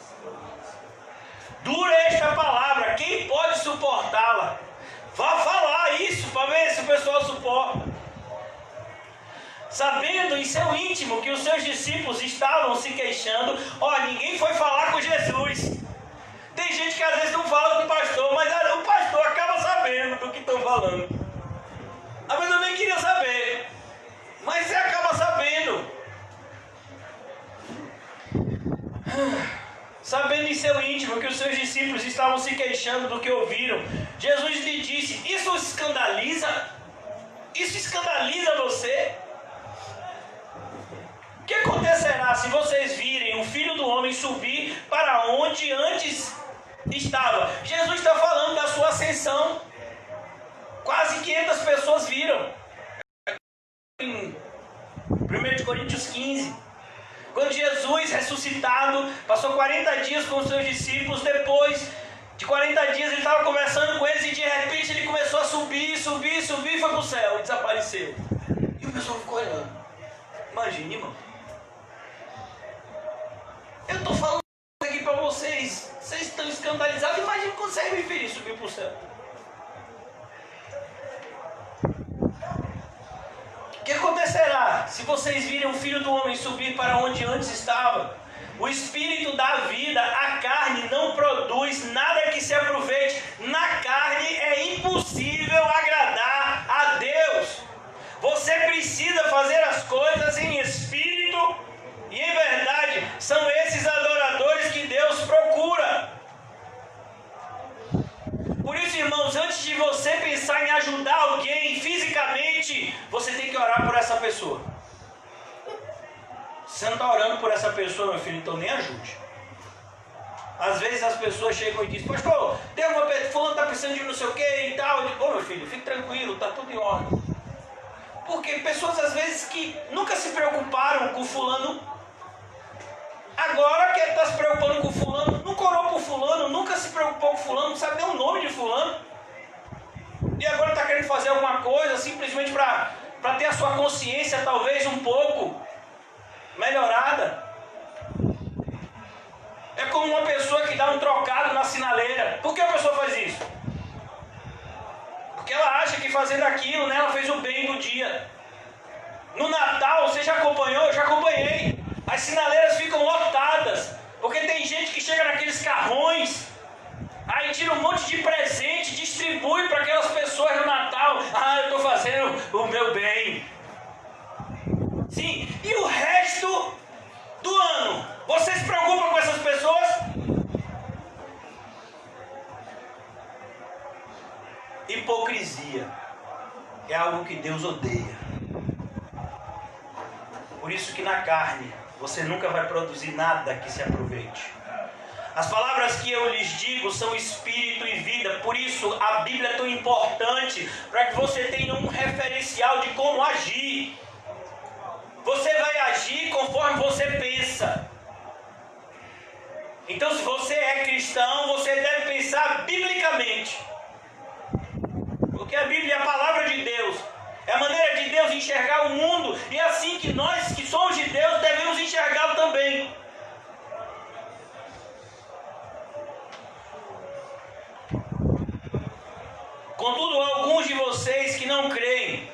Dura esta palavra, quem pode suportá-la? Vá falar isso para ver se o pessoal suporta. Sabendo em seu íntimo que os seus discípulos estavam se queixando, ninguém foi falar com Jesus. Tem gente que às vezes não fala com o pastor, mas o pastor acaba sabendo do que estão falando. Às vezes eu nem queria saber, mas você acaba sabendo. Sabendo em seu íntimo que os seus discípulos estavam se queixando do que ouviram, Jesus lhe disse: isso escandaliza? Isso escandaliza você? O que acontecerá se vocês virem o Filho do Homem subir para onde antes estava? Jesus está falando da sua ascensão. Quase 500 pessoas viram. Em 1 Coríntios 15. Quando Jesus, ressuscitado, passou 40 dias com os seus discípulos. Depois de 40 dias ele estava conversando com eles e de repente ele começou a subir, e foi para o céu e desapareceu. E o pessoal ficou olhando. Imagine, irmão. Eu estou falando aqui para vocês. Vocês estão escandalizados. Imagine quando vocês me virem subir para o céu. O que acontecerá se vocês virem o Filho do Homem subir para onde antes estava? O Espírito dá vida, a carne não produz nada que se aproveite. Na carne é impossível agradar a Deus. Você precisa fazer as coisas em espírito e em verdade. São esses adoradores que Deus procura. Por isso, irmãos, antes de você pensar em ajudar alguém fisicamente, você tem que orar por essa pessoa. Se você não está orando por essa pessoa, meu filho, então nem ajude. Às vezes as pessoas chegam e dizem: pastor, tem uma pessoa, fulano está precisando de não sei o que e tal. Eu digo: meu filho, fique tranquilo, está tudo em ordem. Porque pessoas às vezes que nunca se preocuparam com fulano, agora que ele está se preocupando com fulano, nunca orou por fulano, nunca se preocupou com fulano, não sabe nem o nome de fulano. E agora está querendo fazer alguma coisa simplesmente para ter a sua consciência talvez um pouco melhorada. É como uma pessoa que dá um trocado na sinaleira. Por que a pessoa faz isso? Porque ela acha que fazendo aquilo, né, ela fez o bem do dia. No Natal, você já acompanhou? Eu já acompanhei. As sinaleiras ficam lotadas, porque tem gente que chega naqueles carrões. Aí tira um monte de presente, distribui para aquelas pessoas no Natal. Ah, eu estou fazendo o meu bem. Sim, e o resto do ano? Você se preocupa com essas pessoas? Hipocrisia é algo que Deus odeia. Por isso que na carne você nunca vai produzir nada que se aproveite. As palavras que eu lhes digo são espírito e vida. Por isso a Bíblia é tão importante, para que você tenha um referencial de como agir. Você vai agir conforme você pensa. Então, se você é cristão, você deve pensar biblicamente. Porque a Bíblia é a palavra de Deus. É a maneira de Deus enxergar o mundo. E é assim que nós, que somos de Deus, devemos enxergá-lo também. Contudo, há alguns de vocês que não creem.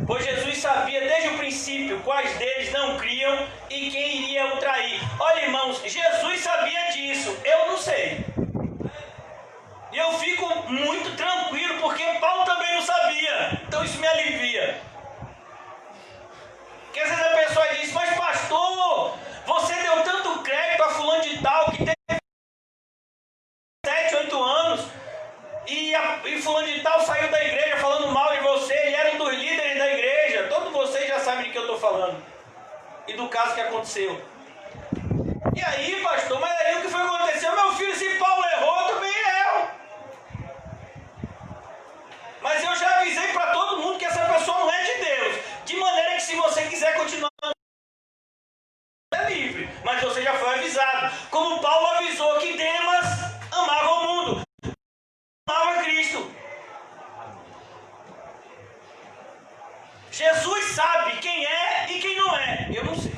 Pois Jesus sabia desde o princípio quais deles não criam e quem iria o trair. Olha, irmãos, Jesus sabia disso. Eu não sei. E eu fico muito tranquilo, porque Paulo também não sabia. Então isso me alivia. Porque às vezes a pessoa diz: mas pastor, você deu tanto crédito a fulano de tal que teve 7, 8 anos e fulano de tal saiu da igreja falando mal de você, ele era um dos líderes da igreja. Todos vocês já sabem de que eu estou falando e do caso que aconteceu. E aí, pastor, mas aí o que foi que aconteceu? Meu filho, se Paulo errou, eu também erro. Mas eu já avisei para todo mundo que essa pessoa não é de Deus. De maneira que se você quiser continuar, é livre. Mas você já foi avisado. Como Paulo avisou que Demas amava o mundo, amava Cristo. Jesus sabe quem é e quem não é. Eu não sei.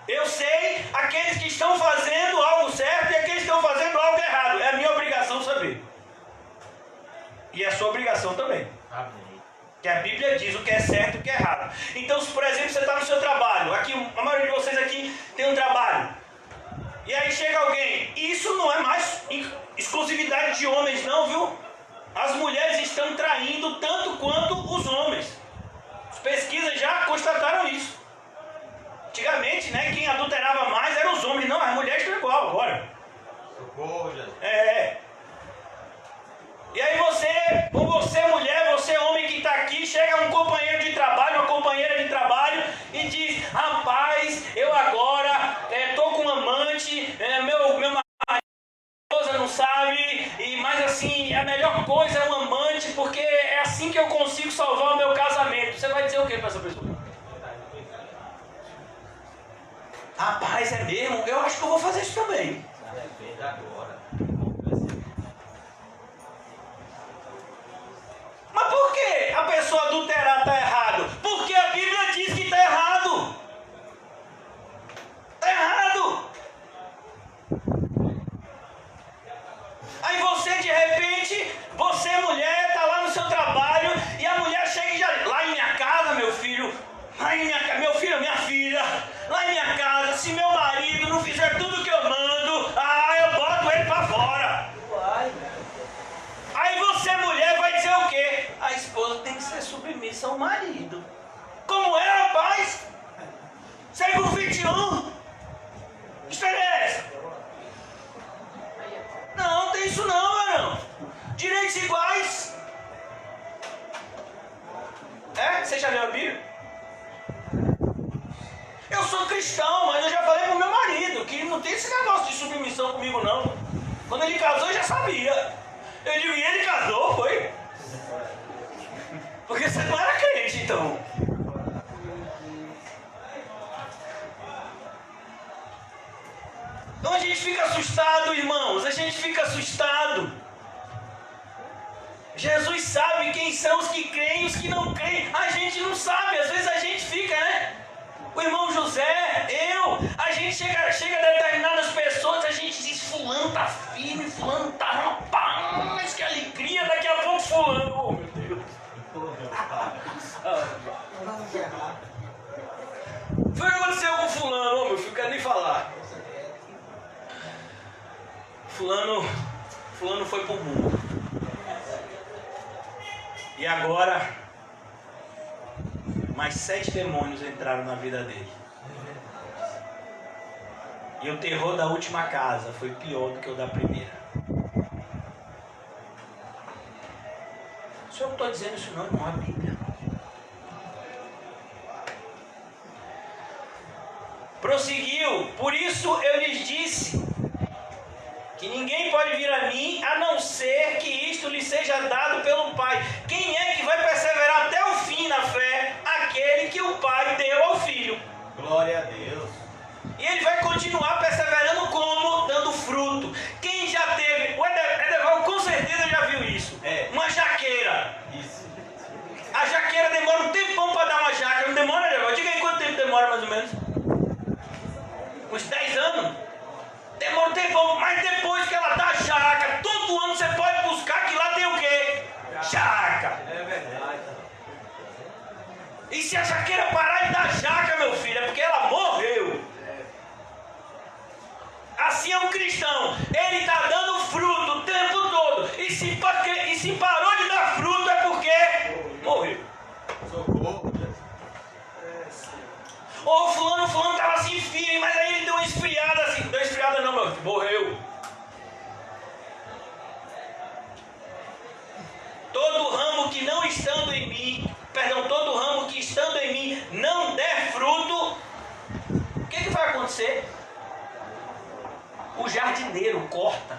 Eu sei aqueles que estão fazendo algo certo e aqueles que estão fazendo algo errado. É a minha obrigação saber. E é a sua obrigação também. Amém. Que a Bíblia diz o que é certo e o que é errado. Então, se por exemplo você está no seu trabalho, aqui, a maioria de vocês aqui tem um trabalho, e aí chega alguém, e isso não é mais exclusividade de homens não, viu? As mulheres estão traindo tanto quanto os homens. As pesquisas já constataram isso. Antigamente, né, quem adulterava mais eram os homens. Não, as mulheres estão igual agora. Socorro, Jesus. E aí você mulher, você homem que está aqui, chega um companheiro de trabalho, uma companheira de trabalho e diz: rapaz, eu agora estou com um amante, meu marido, esposa não sabe, mas assim, a melhor coisa é um amante, porque é assim que eu consigo salvar o meu casamento. Você vai dizer o que para essa pessoa? Rapaz, é mesmo? Eu acho que eu vou fazer isso também. Arrependa agora. Mas por que a pessoa adulterar está errado? Porque a Bíblia diz que está errado. Está errado. Aí você, de repente, você mulher, está lá no seu trabalho e a mulher chega e já... Lá em minha casa, meu filho, lá em minha casa, meu filho, minha filha, lá em minha casa, se meu marido não fizer tudo que eu mando, eu boto ele para fora. Aí você, mulher, vai dizer o quê? A esposa tem que ser submissa ao marido. Como é, rapaz? Século XXI? Que história é essa? Não, tem isso não, varão. Direitos iguais. Você já leu a Bíblia? Eu sou cristão, mas eu já falei pro meu marido que não tem esse negócio de submissão comigo, não. Quando ele casou, eu já sabia. Eu digo: e ele casou, foi? Porque você não era crente, então. Então a gente fica assustado, irmãos. A gente fica assustado. Jesus sabe quem são os que creem e os que não creem. A gente não sabe. Às vezes a gente fica, né? O irmão José, a gente chega a determinadas pessoas, a gente diz: fulano tá firme, fulano tá, rapaz, que alegria, daqui a pouco fulano, oh meu Deus. Foi o que aconteceu com fulano, oh meu filho, quero nem falar. fulano foi pro mundo. E agora, mais 7 demônios entraram na vida dele. E o terror da última casa foi pior do que o da primeira. Se eu não estou dizendo isso não, irmão, a Bíblia. Prosseguiu, por isso eu lhes disse que ninguém pode vir a mim a não ser que isto lhe seja dado pelo Pai. Quem é que vai perseverar até o fim na fé? Aquele que o Pai deu ao Filho. Glória a Deus. E ele vai continuar perseverando como? Dando fruto. Quem já teve, o Edeval com certeza já viu isso. Uma jaqueira. Isso. A jaqueira demora um tempão para dar uma jaca. Não demora, Edeval? Diga aí quanto tempo demora mais ou menos. Uns 10 anos. Demora um tempão, mas depois que ela dá jaca, todo ano você pode buscar que lá tem o quê? Jaca. É verdade. E se a jaqueira parar de dar jaca, meu filho, é porque ela morreu. Assim é um cristão. Ele está dando fruto o tempo todo. E se parou de dar fruto é porque morreu. Socorro. Ô, fulano estava assim firme, mas aí ele deu uma esfriada assim. Não deu esfriada não, meu filho. Morreu. Todo ramo que não estando em mim, todo ramo que estando em mim não der fruto, o que vai acontecer? O jardineiro corta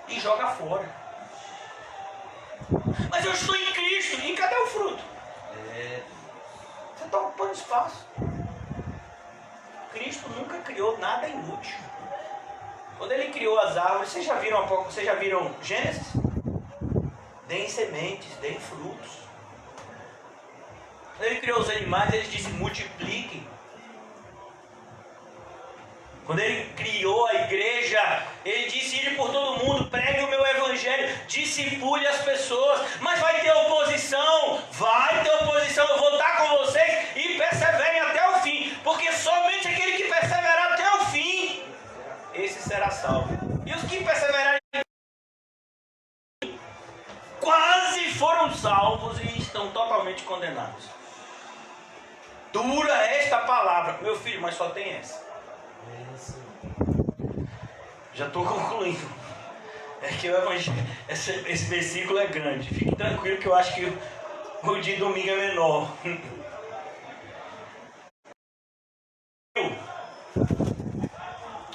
e joga fora. Mas eu estou em Cristo, e cadê o fruto? Você está ocupando espaço. Cristo nunca criou nada inútil. Quando ele criou as árvores, vocês já viram Gênesis? Deem sementes, deem frutos. Quando ele criou os animais, ele disse multipliquem. Quando ele criou a igreja, ele disse: ide por todo mundo, pregue o meu evangelho, discipule as pessoas. Mas vai ter oposição, eu vou estar com vocês e perseverem até o fim, porque somente aquele que perseverar até o fim, esse será salvo. E os que perseverarem quase foram salvos e estão totalmente condenados. Dura esta palavra, meu filho, mas só tem essa. Já estou concluindo. É que o evangelho, esse versículo é grande. Fique tranquilo que eu acho que o de domingo é menor.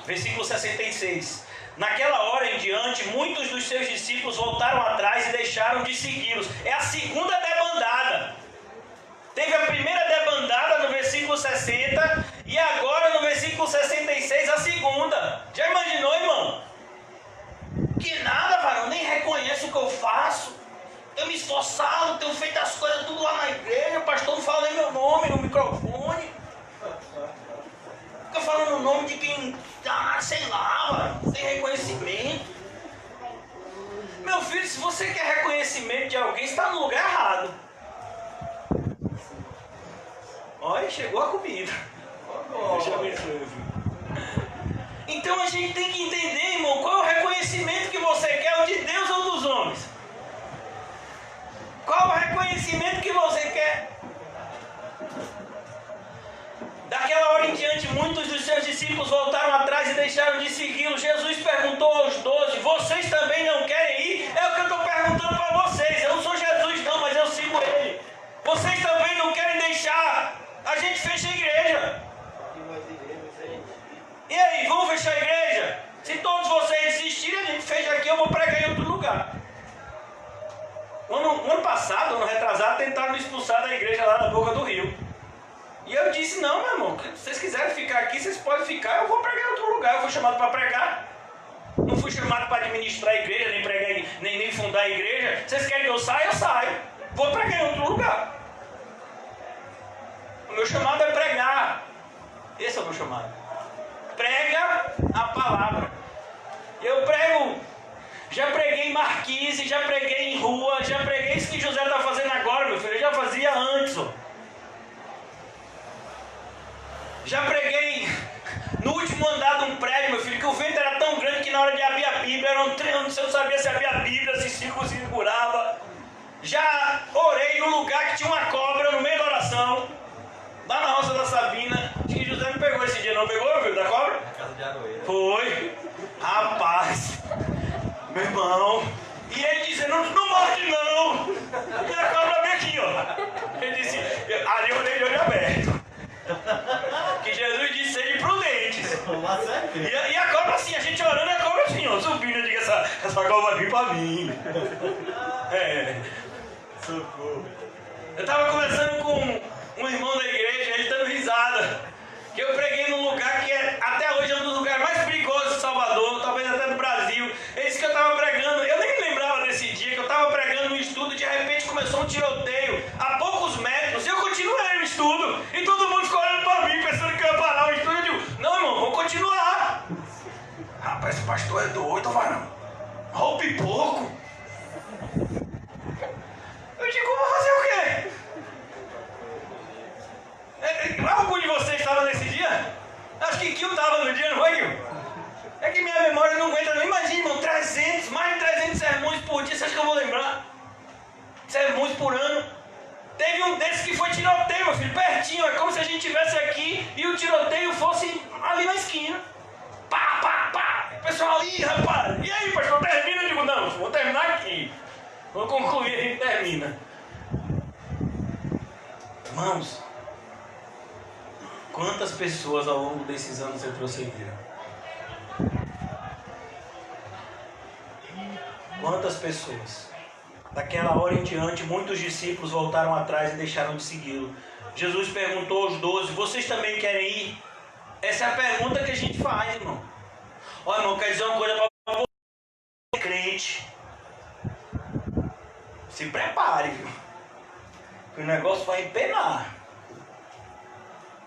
Versículo 66. Naquela hora em diante, muitos dos seus discípulos voltaram atrás e deixaram de segui-los. É a segunda debandada. Teve a primeira debandada no versículo 60 e agora no versículo 66 a segunda. Já imaginou, irmão? Que nada, varão, nem reconhece o que eu faço. Eu me esforçado, tenho feito as coisas tudo lá na igreja, o pastor não fala nem meu nome no microfone. Fica falando o nome de quem tá, sei lá, varão, sem reconhecimento. Meu filho, se você quer reconhecimento de alguém, está no lugar errado. Olha, chegou a comida. Deixa eu ver. Então a gente tem que entender, irmão, qual é o reconhecimento que você quer, o de Deus ou dos homens? Qual é o reconhecimento que você quer? Daquela hora em diante, muitos dos seus discípulos voltaram atrás e deixaram de segui-lo. Jesus perguntou aos 12: vocês também não querem ir? É o que eu estou perguntando para vocês. Eu não sou Jesus não, mas eu sigo ele. Vocês também não querem deixar? A gente fecha a igreja. E aí, vamos fechar a igreja? Se todos vocês desistirem, a gente fecha aqui, eu vou pregar em outro lugar. Ano passado, ano retrasado, tentaram me expulsar da igreja lá na boca do rio. E eu disse: não, meu irmão, se vocês quiserem ficar aqui, vocês podem ficar, eu vou pregar em outro lugar. Eu fui chamado para pregar. Não fui chamado para administrar a igreja, nem pregar, nem fundar a igreja. Vocês querem que eu saia? Eu saio. Vou pregar em outro lugar. O meu chamado é pregar. Esse é o meu chamado. Prega a palavra. Eu prego. Já preguei em marquise, já preguei em rua, já preguei isso que José está fazendo agora, meu filho. Eu já fazia antes, ó. Já preguei no último andar de um prédio, meu filho, que o vento era tão grande que na hora de abrir a Bíblia Bíblia, era um treino, você não sabia se havia Bíblia, se círculo se segurava. Já orei num lugar que tinha uma cobra no meio da oração, lá na Roça da Sabina. Acho que José me pegou esse dia, não pegou, filho, da cobra? Na casa de Aroeira. Foi. Rapaz, meu irmão. E ele dizendo, não morde não. E a cobra veio aqui, ó. Ele disse, ali eu olhei de olho aberto. Que Jesus disse, sede prudentes. E a cobra assim, a gente orando, e a cobra assim, ó, subindo. Eu digo, essa cobra vai vir pra mim. Socorro. Eu tava conversando com um irmão da igreja, ele dando risada. Que eu preguei num lugar que até hoje é um dos lugares mais perigosos de Salvador, talvez até do Brasil. Ele disse que eu tava pregando, eu nem lembrava desse dia, que eu tava pregando no estudo, de repente começou um tiroteio a poucos metros, e eu continuei no estudo, e todo mundo ficou olhando pra mim, pensando que eu ia parar o estudo. Eu digo, não, irmão, vou continuar. Rapaz, esse pastor é doido, varão. Olha o pipoco. Eu digo, vou fazer o quê? Algum de vocês estava nesse dia? Acho que Gil estava no dia, não foi, Gil? É que minha memória não aguenta, não. Imagina, irmão, mais de 300 sermões por dia, você acha que eu vou lembrar? Sermões por ano. Teve um desses que foi tiroteio, meu filho, pertinho. É como se a gente estivesse aqui e o tiroteio fosse ali na esquina. Pá, pá, pá. O pessoal, ih, rapaz, e aí, pastor, termina? Eu digo, não, vou terminar aqui. Vou concluir, a gente termina. Irmãos, quantas pessoas ao longo desses anos retrocederam? Quantas pessoas? Daquela hora em diante, muitos discípulos voltaram atrás e deixaram de segui-lo. Jesus perguntou aos 12, vocês também querem ir? Essa é a pergunta que a gente faz, irmão. Ó, irmão, quer dizer uma coisa para você, crente. Se prepare, viu? Que o negócio vai empenar.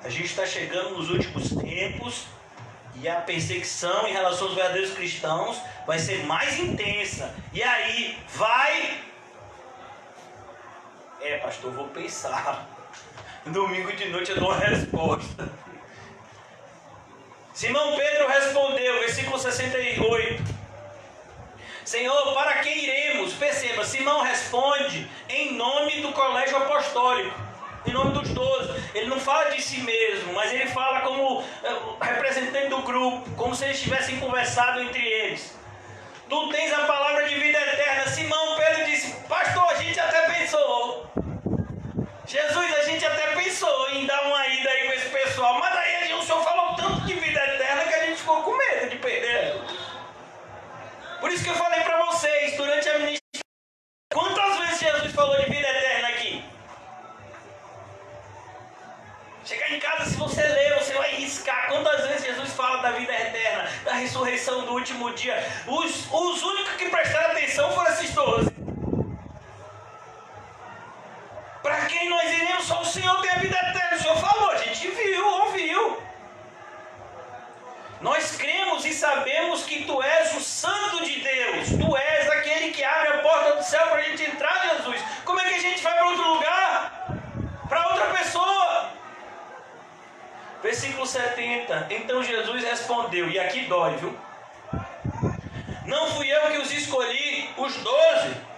A gente está chegando nos últimos tempos e a perseguição em relação aos verdadeiros cristãos vai ser mais intensa. E aí vai... pastor, vou pensar. Domingo de noite eu dou uma resposta. Simão Pedro respondeu, versículo 68. Senhor, para quem iremos? Perceba, Simão responde em nome do colégio apostólico, em nome dos 12. Ele não fala de si mesmo, mas ele fala como representante do grupo, como se eles tivessem conversado entre eles. Tu tens a palavra de vida eterna. Simão Pedro disse, pastor, a gente até pensou. Jesus, a gente até pensou em dar uma ida aí com esse pessoal, mas aí o Senhor falou tanto de vida eterna que a gente ficou com medo de perder ela. Por isso que eu falei para vocês, durante a ministração, quantas vezes Jesus falou de vida eterna aqui? Chegar em casa, se você ler, você vai riscar. Quantas vezes Jesus fala da vida eterna, da ressurreição do último dia? Os únicos que prestaram atenção foram esses 12. Para quem nós iremos? Só o Senhor tem a vida eterna. O Senhor falou, a gente viu, ouviu. Nós cremos e sabemos que Tu és o Santo de Deus. Tu és aquele que abre a porta do céu para a gente entrar, Jesus. Como é que a gente vai para outro lugar? Para outra pessoa? Versículo 70. Então Jesus respondeu, e aqui dói, viu? Não fui eu que os escolhi, os 12.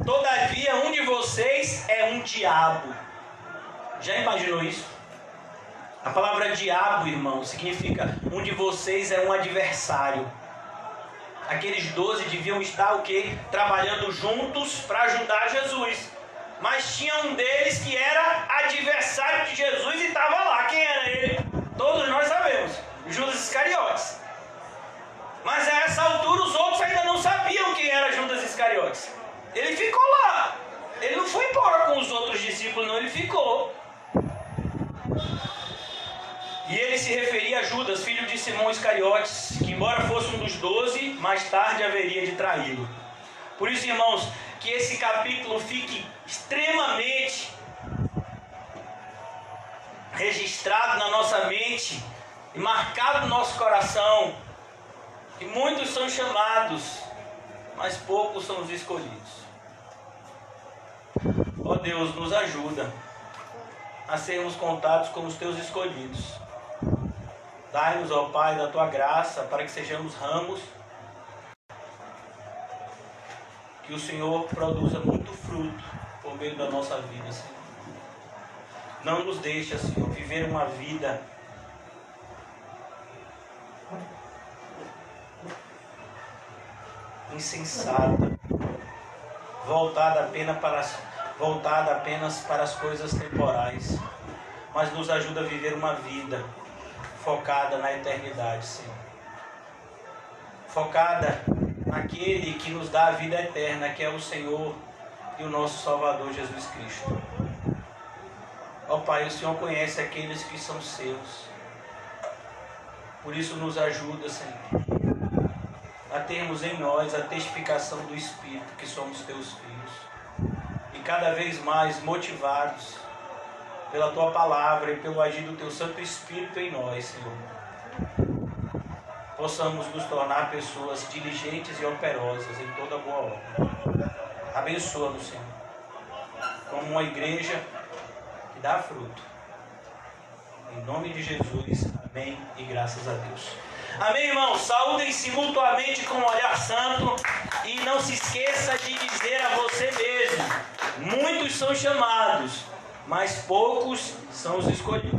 Todavia um de vocês é um diabo. Já imaginou isso? A palavra diabo, irmão, significa um de vocês é um adversário. Aqueles 12 deviam estar o quê? Trabalhando juntos para ajudar Jesus. Mas tinha um deles que era adversário de Jesus e estava lá. Quem era ele? Todos nós sabemos. Judas Iscariotes. Mas a essa altura os outros ainda não sabiam quem era Judas Iscariotes. Ele ficou lá. Ele não foi embora com os outros discípulos, não. Ele ficou. E ele se referia a Judas, filho de Simão Iscariotes, que embora fosse um dos 12, mais tarde haveria de traí-lo. Por isso, irmãos, que esse capítulo fique extremamente registrado na nossa mente e marcado no nosso coração, que muitos são chamados, mas poucos são os escolhidos. Ó Deus, nos ajuda a sermos contados como os Teus escolhidos. Dai-nos, ó Pai, da Tua graça, para que sejamos ramos, que o Senhor produza muito fruto por meio da nossa vida, Senhor. Não nos deixe, Senhor, viver uma vida insensata, voltada apenas para as coisas temporais, mas nos ajuda a viver uma vida focada na eternidade, Senhor. Focada naquele que nos dá a vida eterna, que é o Senhor e o nosso Salvador Jesus Cristo. Ó Pai, o Senhor conhece aqueles que são seus. Por isso nos ajuda, Senhor, a termos em nós a testificação do Espírito, que somos teus filhos. E cada vez mais motivados pela Tua palavra e pelo agir do Teu Santo Espírito em nós, Senhor, possamos nos tornar pessoas diligentes e operosas em toda boa obra. Abençoa-nos, Senhor, como uma igreja que dá fruto. Em nome de Jesus, amém e graças a Deus. Amém, irmãos? Saúdem-se mutuamente com um olhar santo e não se esqueça de dizer a você mesmo: muitos são chamados, mas poucos são os escolhidos.